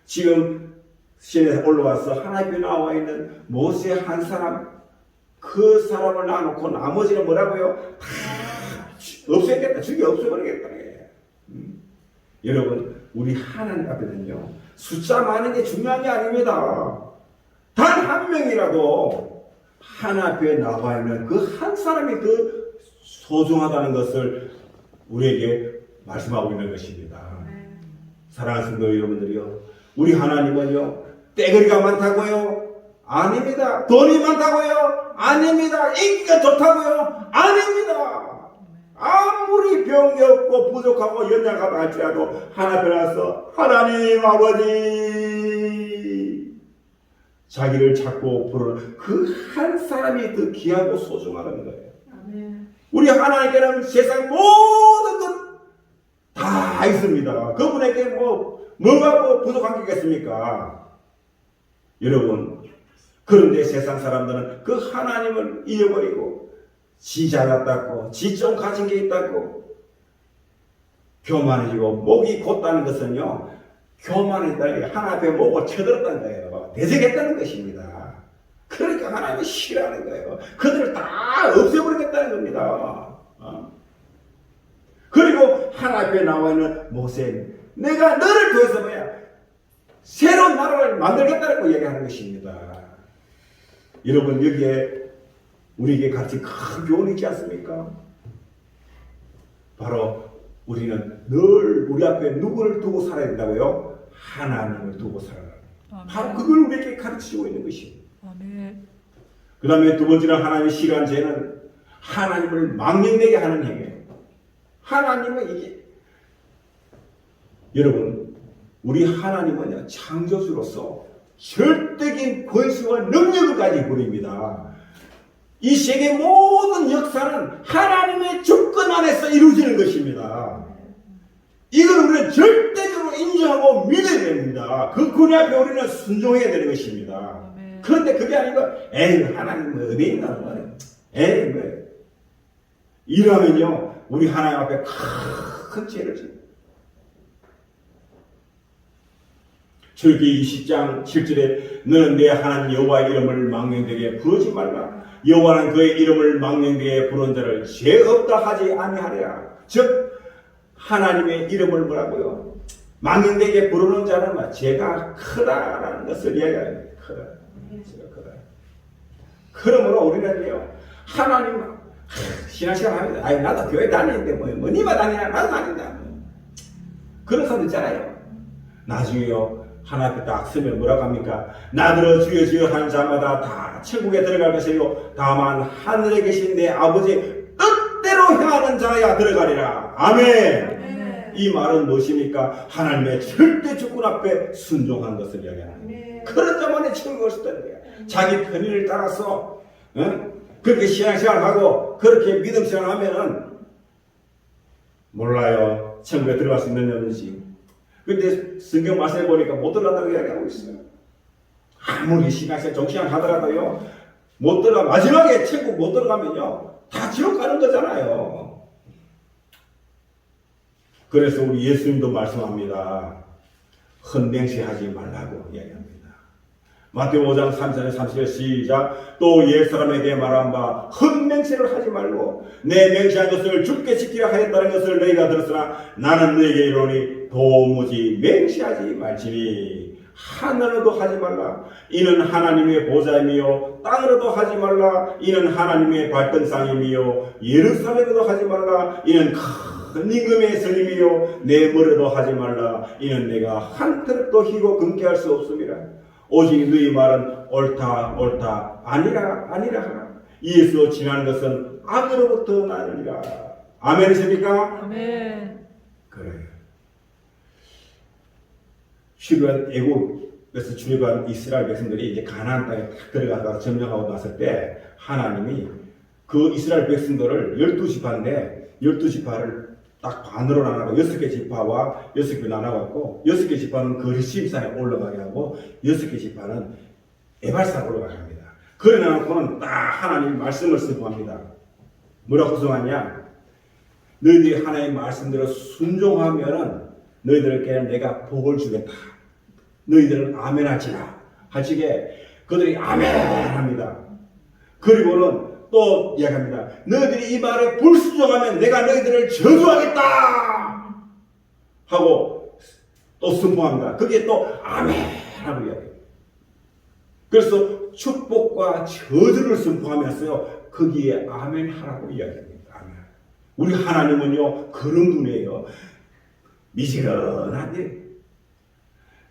지금 시내에 올라와서 하나님께 나와 있는 모세 한 사람 그 사람을 놔놓고 나머지는 뭐라고요? 다 없애겠다. 죽여 없애버리겠다. 여러분 우리 하나님 앞에는요 숫자 많은 게 중요한 게 아닙니다. 단 한 명이라도 하나님 앞에 나와 있는 그 한 사람이 그 소중하다는 것을 우리에게 말씀하고 있는 것입니다. 사랑하는 성도 여러분들이요, 우리 하나님은요 떼거리가 많다고요? 아닙니다. 돈이 많다고요? 아닙니다. 인기가 좋다고요? 아닙니다. 아무리 병이 없고 부족하고 연약하다 할지라도 하나님 앞에 하나님 아버지 자기를 찾고 부르는 그 한 사람이 더 귀하고 소중하다는 거예요. 아멘. 우리 하나님께는 세상 모든 것 다 있습니다. 그분에게 뭐가 부족한 게 있겠습니까? 여러분, 그런데 세상 사람들은 그 하나님을 잃어버리고 지 잘났다고 지 좀 가진 게 있다고 교만해지고 목이 곧다는 것은요 교만했다는 게 하나님 앞에 목을 쳐들었다는 거예요. 대적했다는 것입니다. 그러니까 하나님이 싫어하는 거예요. 그들을 다 없애버리겠다는 겁니다. 그리고 하나님 앞에 나와 있는 모세는 내가 너를 통해서 새로운 나라를 만들겠다고 얘기하는 것입니다. 여러분 여기에 우리에게 같이 큰 교훈이 있지 않습니까? 바로 우리는 늘 우리 앞에 누구를 두고 살아야 된다고요? 하나님을 두고 살아라. 바로 그걸 우리에게 가르치고 있는 것입니다. 그 다음에 두 번째는 하나님이 싫어하는 죄는 하나님을 망령되게 하는 행위예요. 하나님은 이게 여러분 우리 하나님은요 창조주로서 절대적인 권세와 능력을 가지고 있습니다. 이 세계 모든 역사는 하나님의 주권 안에서 이루어지는 것입니다. 이걸 우리는 절대적으로 인정하고 믿어야 됩니다. 그 권위 앞에 우리는 순종해야 되는 것입니다. 그런데 그게 아니고 하나님은 어디에 있다는 거예요. 뭐예요. 이러면요 우리 하나님 앞에 큰 죄를 지어요. 출애굽기 20장 7절에 너는 내 하나님 여호와의 이름을 망령되게 부르지 말라. 여호와는 그의 이름을 망령되게 부른 자를 죄 없다 하지 아니하리라. 즉 하나님의 이름을 뭐라고요? 망령되게 부르는 자는 죄가 크다라는 것을 이야기합니다. 크다. 죄가 크다. 그러므로 우리는요, 하나님 신앙생활 합니다. 아니 나도 교회 다니는데 뭐 니만 다니냐? 나도 다닌다. 그런 사람 있잖아요. 나중에요, 하나 앞에 딱 서면 뭐라고 합니까? 나더러 주여 주여 하는 자마다 다 천국에 들어갈 것이요 다만 하늘에 계신 내 아버지 뜻대로 행하는 자야 들어가리라. 아멘. 이 말은 무엇입니까? 하나님의 절대 주권 앞에 순종한 것을 이야기합니다. 그런 자만이 천국에 올 수 있다는 거야. 자기 편의를 따라서 그렇게 신앙생활하고 그렇게 믿음생활하면은 몰라요, 천국에 들어갈 수 있는지. 근데 성경 말씀에 보니까 못 들어간다고 이야기하고 있어요. 아무리 신앙생활 정신을 하더라도요, 못 들어가, 마지막에 천국 못 들어가면요 다 지옥 가는 거잖아요. 그래서 우리 예수님도 말씀합니다. 헌맹시하지 말라고 이야기합니다. 마태복음 5장 3절에 30절 시작. 또 옛사람에게 말한 바 헛맹세를 하지 말고 내 맹세한 것을 주께 지키라 하였다는 것을 너희가 들었으나 나는 너희에게 이르노니 도무지 맹세하지 말지니 하늘로도 하지 말라. 이는 하나님의 보좌이며 땅으로도 하지 말라. 이는 하나님의 발등상이며 예루살렘에도 하지 말라. 이는 큰 임금의 성임이요 내 머리도 하지 말라. 이는 내가 한 털도 희고 금케할 수 없음이라. 오직 너희 말은 옳다 옳다 아니라 아니라 하라. 이에서 지나는 것은 악으로부터 나느니라. 아멘이십니까? 아멘. 그래요. 출애굽한 애국에서 출애굽한 이스라엘 백성들이 이제 가나안 땅에 딱 들어가서 점령하고 났을 때 하나님이 그 이스라엘 백성들을 12지파인데 12지파를 딱 반으로 나눠고 6개 지파와 6개 나눠갖고 6개 지파는 그 시임산에 올라가게 하고 6개 지파는 에발산에 올라가게 합니다. 그래 나놓고는 딱 하나님 말씀을 선포합니다. 뭐라고 선포하냐? 너희들이 하나님의 말씀대로 순종하면은 너희들에게는 내가 복을 주겠다. 너희들은 아멘 할지라. 할지게 그들이 아멘 합니다. 그리고는 또 이야기합니다. 너희들이 이 말에 불순종하면 내가 너희들을 저주하겠다 하고 또 선포합니다. 그게 또 아멘 하고 이야기해요. 그래서 축복과 저주를 선포하면서요 거기에 아멘 하라고 이야기합니다. 아멘. 우리 하나님은요 그런 분이에요. 미지근한데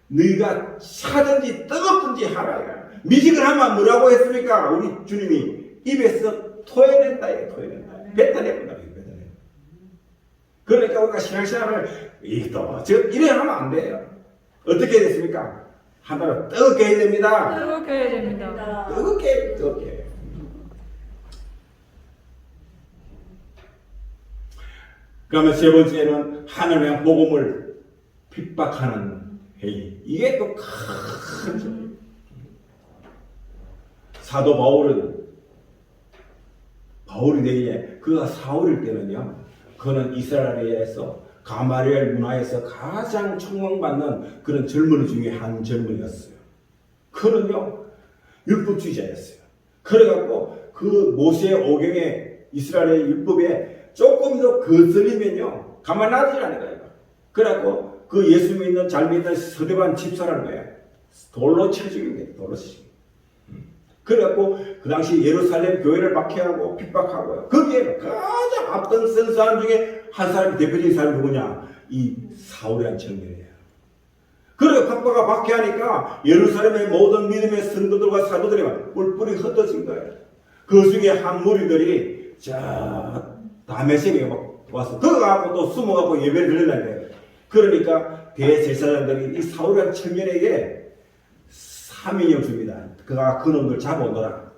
너희가 차든지 뜨겁든지 하라. 미지근하면 뭐라고 했습니까? 우리 주님이 입에서 토해야 된다. 토해야 된다. 뱉어내본다. 그러니까 우리가 신앙생활을 이래 하면 안 돼요. 어떻게 됐습니까? 하나로 뜨겁게 해야 됩니다. 뜨겁게 해야 됩니다. 뜨겁게. 그러면 세 번째는 하나님의 복음을 핍박하는 회의. 이게 또 큰 소리. 사도 바울이 되기에 그가 사울일 때는요, 그는 이스라엘에서 가마리엘 문화에서 가장 촉망받는 그런 젊은이 중에 한 젊은이였어요. 그는요 율법주의자였어요. 그래갖고 그 모세의 오경에 이스라엘의 율법에 조금 더 거슬리면요 가만 놔두지라는 거예요. 그래갖고 그 예수 믿는 잘 믿는 서대반 집사라는 거예요. 돌로 쳐 죽인 거예요. 돌로 쳐 죽인. 그래갖고 그 당시 예루살렘 교회를 박해하고 핍박하고요. 거기에 가장 앞선 사람 중에 한 사람이 대표적인 사람이 누구냐? 이 사울이라는 청년이에요. 그리고 박해하니까 예루살렘의 모든 믿음의 성도들과 사도들이 뿔뿔이 흩어진 거예요. 그 중에 한 무리들이 다메섹에 와서 들어가고 또 숨어가고 예배를 드린다는 거예요. 그러니까 대제사장들이 이 사울이라는 청년에게 사명을 줍니다. 그가 그놈들 잡아오너라.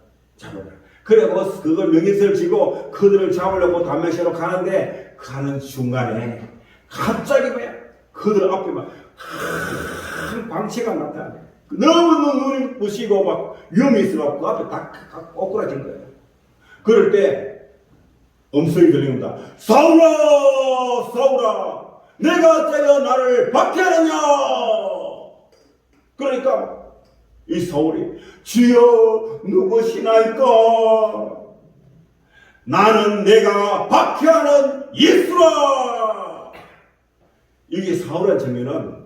그래서 그걸 명예서를 지고 그들을 잡으려고 다메섹으로 가는데 가는 중간에 갑자기 뭐야? 그들 앞에 막 큰 광채가 나타나. 너무 눈이 부시고 막 위험이 있어갖고 그 앞에 딱 꼬꾸라진 거예요. 그럴 때 음성이 들립니다. 사울아, 사울아, 내가 어째서 나를 박해하느냐? 그러니까 이 사울이 주여 누구시나이까? 나는 내가 박해하는 예수라. 이게 사울한 청년은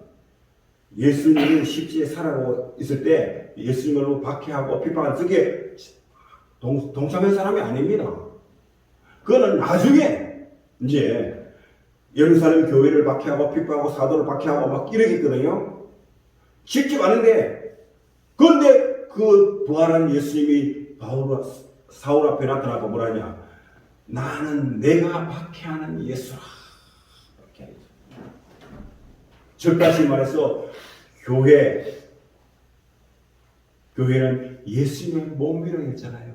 예수님이 십지에 살아가고 있을 때 예수님을 박해하고 비판한 그게 동참한 사람이 아닙니다. 그거는 나중에 이제 예루살렘 교회를 박해하고 비판하고 사도를 박해하고 막 이러겠거든요. 직접 아는데, 그런데 그 부활한 예수님이 사울 앞에 나타나고 뭐라냐? 나는 내가 박해하는 예수라. 이렇게 하죠. 즉 다시 말해서 교회는 예수님의 몸이라고 했잖아요.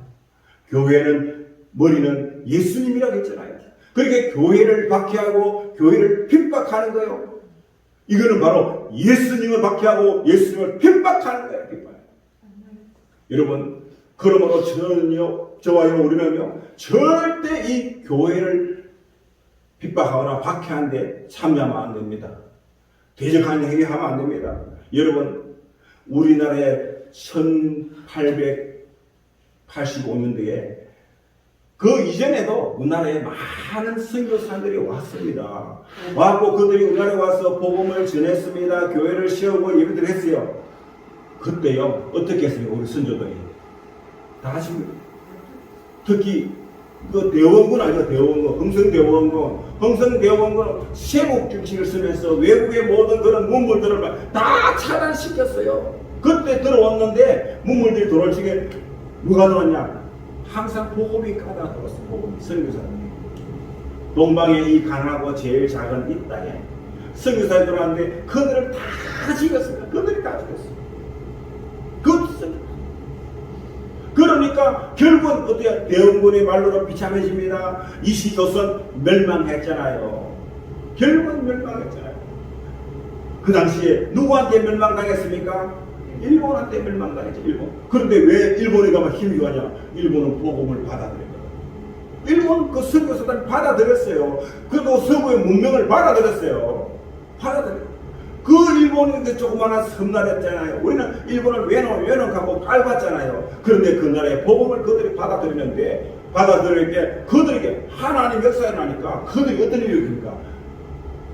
교회는 머리는 예수님이라고 했잖아요. 그러니까 교회를 박해하고 교회를 핍박하는 거예요. 이거는 바로 예수님을 박해하고 예수님을 핍박하는 거예요. 핍박. 여러분, 그러므로 저와 우리는요, 절대 이 교회를 핍박하거나 박해하는데 참여하면 안 됩니다. 대적하는 행위하면 안 됩니다. 여러분, 우리나라에 1885년도에 그 이전에도 우리나라에 많은 선교사들이 왔습니다. 와고 그들이 우리나라에 와서 복음을 전했습니다. 교회를 세우고 예배를 했어요. 그때요, 어떻게 했습니까? 우리 선조들이 다 하십니다. 특히 그 대원군 아니죠? 대원군, 흥성대원군 세국 정치를 쓰면서 외국의 모든 그런 문물들을 다 차단시켰어요. 그때 들어왔는데 문물들이 들어올 적에 누가 들어왔냐? 항상 복음이 까다 들어왔어. 복음이, 선교사들이. 동방의 이 가난하고 제일 작은 이 땅에 선교사들이 들어왔는데 그들을 다 죽였습니다. 그들이 다 죽였어요. 그러니까 결국은 어때요? 대원군의 말로는 비참해집니다. 이시조선 멸망했잖아요. 결국은 멸망했잖아요. 그 당시에 누구한테 멸망당했습니까? 일본한테 멸망당했죠. 일본. 그런데 왜 일본이 가면 힘이 가냐? 일본은 복음을 받아들였거든요. 일본 그 선교사들은 받아들였어요. 그리고 서구의 문명을 받아들였어요. 그 일본이 그 조그마한 섬나라였잖아요. 우리는 일본을 외놓고 깔봤잖아요. 그런데 그 나라의 복음을 그들이 받아들이는데, 받아들일 때 그들에게 하나님 역사에 나니까 그들이 어떤 일이 일으킵니까?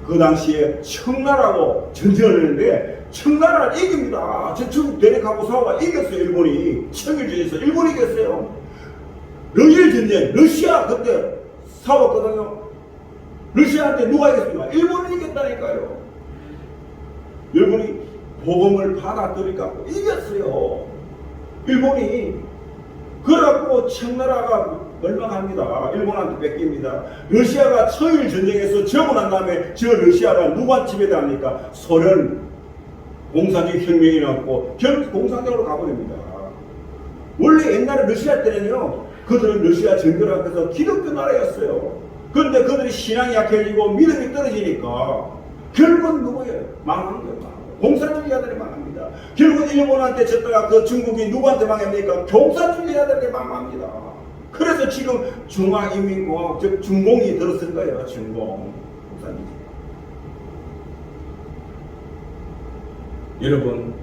그 당시에 청나라하고 전쟁을 했는데 청나라를 이깁니다. 중국 대륙하고 싸우고 이겼어요. 일본이 청일전에서 일본이 이겼어요. 러일 전쟁, 러시아 그때 싸웠거든요. 러시아한테 누가 이겼습니까? 일본이 이겼다니까요. 일본이 복음을 받아들이니까 이겼어요. 일본이. 그래갖고 청나라가 멸망합니다. 일본한테 뺏깁니다. 러시아가 청일 전쟁에서 지고 난 다음에 저 러시아가 누구한테 지배당합니까? 소련 공산주의 혁명이 나왔고 결국 공산당으로 가버립니다. 원래 옛날에 러시아 때는요, 그들은 러시아 정교를 앞에서 기독교 나라였어요. 그런데 그들이 신앙이 약해지고 믿음이 떨어지니까 결국은 누구예요? 망하는 거예요. 공산주의자들이 망합니다. 결국 일본한테 졌다가 그 중국이 누구한테 망합니까? 공산주의자들에게 망합니다. 그래서 지금 중화인민공화국, 즉 중공이 들어선 거예요. 중공. 공산주의. 여러분,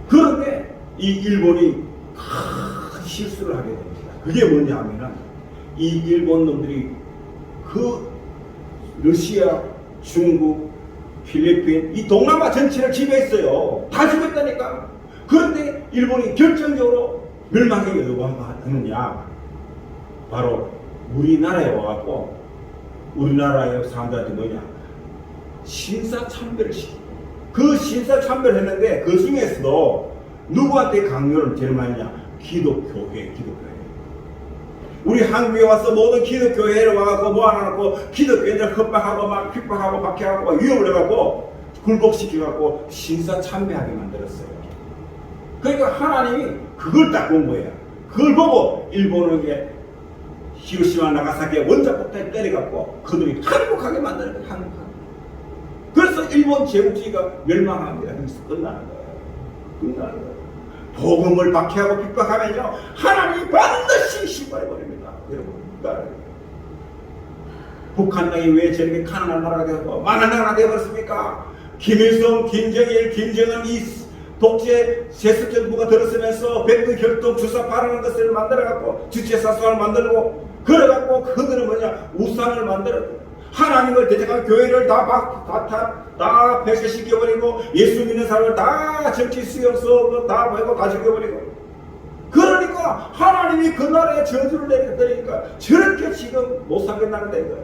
그런데 이 일본이 큰 실수를 하게 됩니다. 그게 뭐냐 하면은 이 일본 놈들이 그 러시아, 중국, 필리핀, 이 동남아 전체를 지배했어요. 다 죽였다니까. 그런데 일본이 결정적으로 멸망의 여부가 하느냐? 바로 우리나라에 와갖고 우리나라의 사람들한테 뭐냐? 신사참배를 시키고, 그 신사참배를 했는데 그 중에서도 누구한테 강요를 제일 많이 했냐? 기독교회. 우리 한국에 와서 모든 기독교회를 와갖고 모아놔놓고 기독교인들 협박하고 막 핍박하고 박해하고 막 위협을 해갖고 굴복시켜갖고 신사참배하게 만들었어요. 그러니까 하나님이 그걸 딱 본 거예요. 그걸 보고 일본은 게 히로시마 나가사키에 원자폭탄 때려갖고 그들이 한국하게 만드는 거예요. 한국하게. 그래서 일본 제국주의가 멸망합니다. 그래서 끝나는 거예요. 복음을 박해하고 핍박하면요, 하나님이 반드시 심판해버립니다. 여러분, 북한 땅이 왜 저렇게 가난한 나라가 되었고 망한 나라가 되어버렸습니까? 김일성, 김정일, 김정은 이 독재 세습 정부가 들어서면서 백두 혈통 주사 바르는 것을 만들어갖고 주체사상을 만들고 그래갖고 그들은 뭐냐 우상을 만들었고 하나님을 대적한 교회를 다 폐쇄시켜버리고 예수 믿는 사람을 다 정치 수용소 다 말고 다 죽여버리고 그러니까 하나님이 그 나라에 저주를 내리니까 저렇게 지금 못 살겠다는 거예요.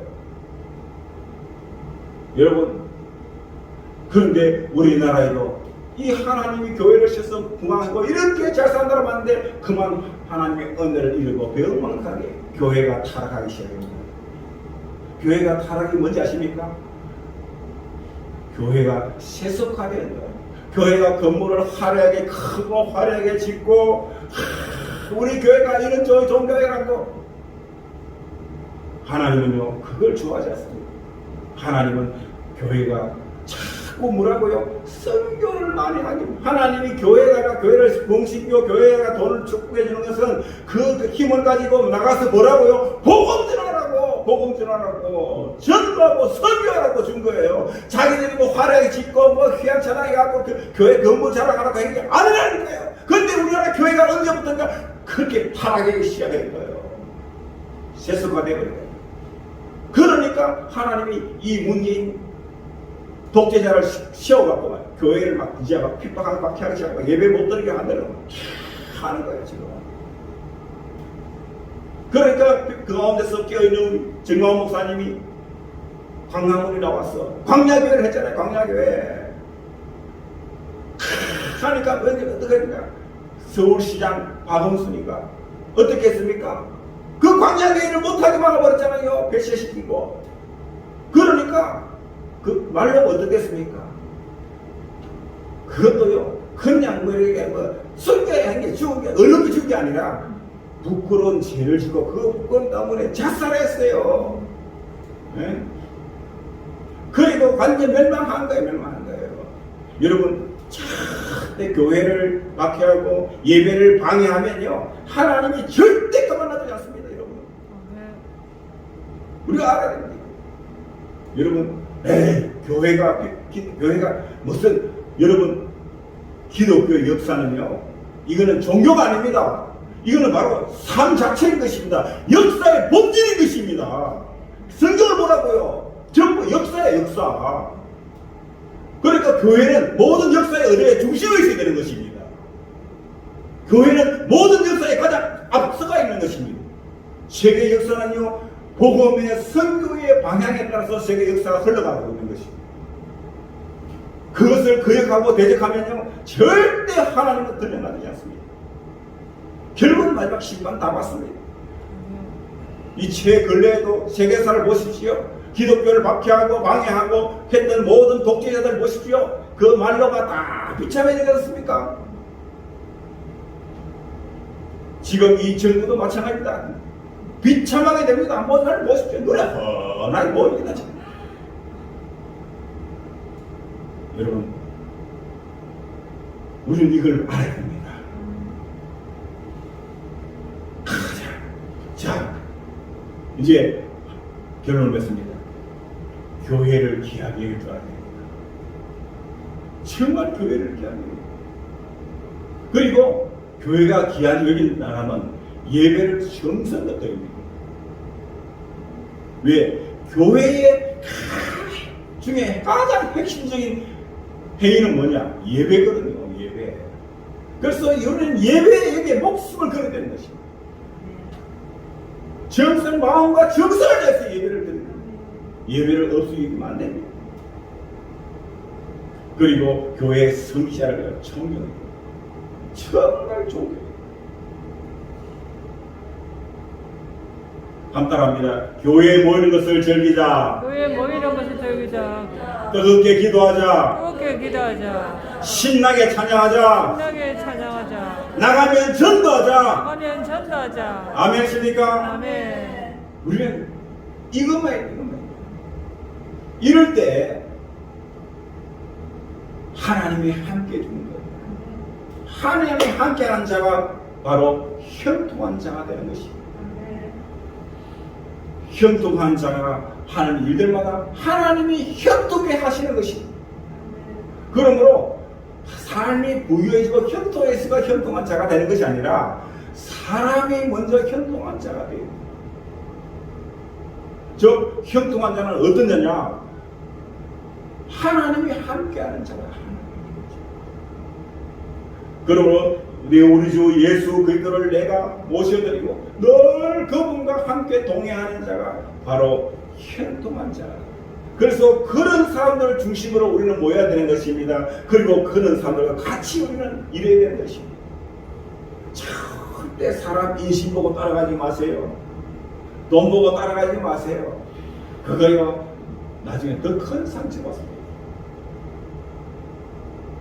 여러분 그런데 우리나라에도 이 하나님이 교회를 셔서 궁합하고 이렇게 잘 산다고 하는데 그만 하나님의 은혜를 잃고 배은망하게 교회가 타락하기 시작합니다. 교회가 타락이 뭔지 아십니까? 교회가 세속화되는 거예요. 교회가 건물을 화려하게 크고 화려하게 짓고 우리 교회가 이런 좋은 교회라고 하나님은요 그걸 좋아하지 않습니다. 하나님은 교회가 자꾸 뭐라고요? 선교를 많이 하기. 하나님이 교회에다가 교회를 봉신교 교회에다가 돈을 축복해 주는 것은 그 힘을 가지고 나가서 뭐라고요? 복음 전하라고 전도하고 선교하라고 준 거예요. 자기들이 뭐 화려하게 짓고 뭐 휘황찬하게 갖고 교회 건물 자랑하라고 하는 게 아니라는 거예요. 그런데 우리나라 교회가 언제부턴가 그렇게 타락하기 시작한 거예요. 세속화되어 버린 거예요. 그러니까 하나님이 이 문재인 독재자를 세워갖고 막 교회를 막 이제 막 핍박하고 막 하기 시작하고 예배 못 드리게 하는 거예요 지금. 그러니까 그 가운데서 깨어있는 정광훈 목사님이 광화문에 나왔어. 광야교회를 했잖아요. 광야교회. 하니까 어떻게 했냐? 서울시장 박원순이가 어떻게 했습니까? 그 광야교회를 못하게 막아버렸잖아요. 배제시키고. 그러니까 그 말로 어떻게 했습니까? 그것도요 그냥 뭐 순교에 한 게 죽은 게 얼룩이 죽은 게 아니라 부끄러운 죄를 지고 그 부끄러운 때문에 자살했어요. 네? 그리고 완전 멸망한 거예요. 여러분 절대 교회를 막혀하고 예배를 방해하면요 하나님이 절대 가만놔두지 않습니다. 여러분 우리가 알아야 됩니다. 여러분 교회가 무슨 여러분 기독교 역사는요 이거는 종교가 아닙니다. 이거는 바로 삶 자체인 것입니다. 역사의 본질인 것입니다. 성경을 보라고요. 전부 역사의 역사. 그러니까 교회는 모든 역사의 의례의 중심에 있어야 되는 것입니다. 교회는 모든 역사에 가장 앞서가 있는 것입니다. 세계 역사는요 복음의 선교의 방향에 따라서 세계 역사가 흘러가고 있는 것입니다. 그것을 거역하고 대적하면요 절대 하나님은 드러나지 않습니다. 결국은 마지막 심판 다 받습니다. 이 최근래에도 세계사를 보십시오. 기독교를 박해하고 방해하고 했던 모든 독재자들 보십시오. 그 말로가 다 비참해지지 않습니까? 지금 이 정부도 마찬가지입니다. 비참하게 됩니다. 한번 날 보십시오. 노래 뻔하게 보입니다. 여러분 우리는 이걸 알아야 됩니다. 자 이제 결론을 맺습니다. 교회를 귀하게 여길 줄 알아야 됩니다. 정말 교회를 귀하게 여길. 그리고 교회가 귀하게 여긴다면 예배를 정성껏 드립니다. 왜? 교회의 중에 가장 핵심적인 행위는 뭐냐? 예배거든요. 예배. 그래서 우리는 예배에 여기에 목숨을 걸어야 되는 것입니다. 정성 마음과 정성을 다해서 예배를 드립니다. 예배를 없애기면 안 됩니다. 그리고 교회의 성지자를 존경해요. 정말 존경해요. 함따라합니다. 교회에 모이는 것을 즐기자. 교회에 모이는 것을 즐기자. 뜨겁게 기도하자. 뜨겁게 기도하자. 신나게 찬양하자. 신나게 찬양하자. 나가면 전도하자. 나가면 전도하자. 아멘입니까? 아멘. 우리는 이것만 해요. 이럴 때 하나님이 함께 해주는 거예요. 하나님이 함께하는 자가 바로 형통한 자가 되는 것입니다. 형통한 자가 하는 일들마다 하나님이 형통해 하시는 것입니다. 그러므로 삶이 부유해지고 형통해지고 형통한 자가 되는 것이 아니라 사람이 먼저 형통한 자가 돼요. 즉 형통한 자는 어떤 자냐? 하나님이 함께하는 자가 그러므로 우리 주 예수 그리스도를 내가 모셔드리고 늘 그분과 함께 동행하는 자가 바로 형통한 자. 그래서 그런 사람들을 중심으로 우리는 모여야 되는 것입니다. 그리고 그런 사람들과 같이 우리는 일해야 되는 것입니다. 절대 사람 인심 보고 따라가지 마세요. 돈 보고 따라가지 마세요. 그거요 나중에 더 큰 상처가 생겨요.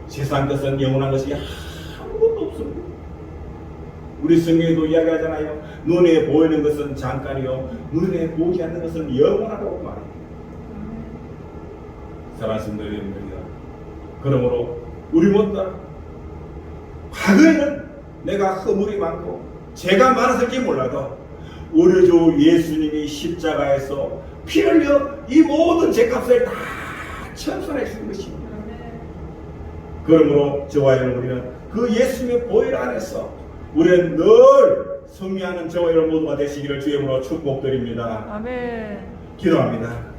세상 것은 영원한 것이 아무것도 없습니다. 우리 성경에도 이야기하잖아요. 눈에 보이는 것은 잠깐이요 눈에 보이지 않는 것은 영원하다고 말합니다. 사랑하는 여러분들이요, 그러므로 우리 모두 과거에는 내가 허물이 많고 죄가 많았을지 몰라도 우리 주 예수님이 십자가에서 피 흘려 이 모든 죄값을 다 청산해 주신 것입니다. 그러므로 저와 여러분은 그 예수님의 보혈 안에서 우리는 늘 승리하는 저와 여러분 모두가 되시기를 주의 이름으로 축복드립니다. 아멘. 기도합니다.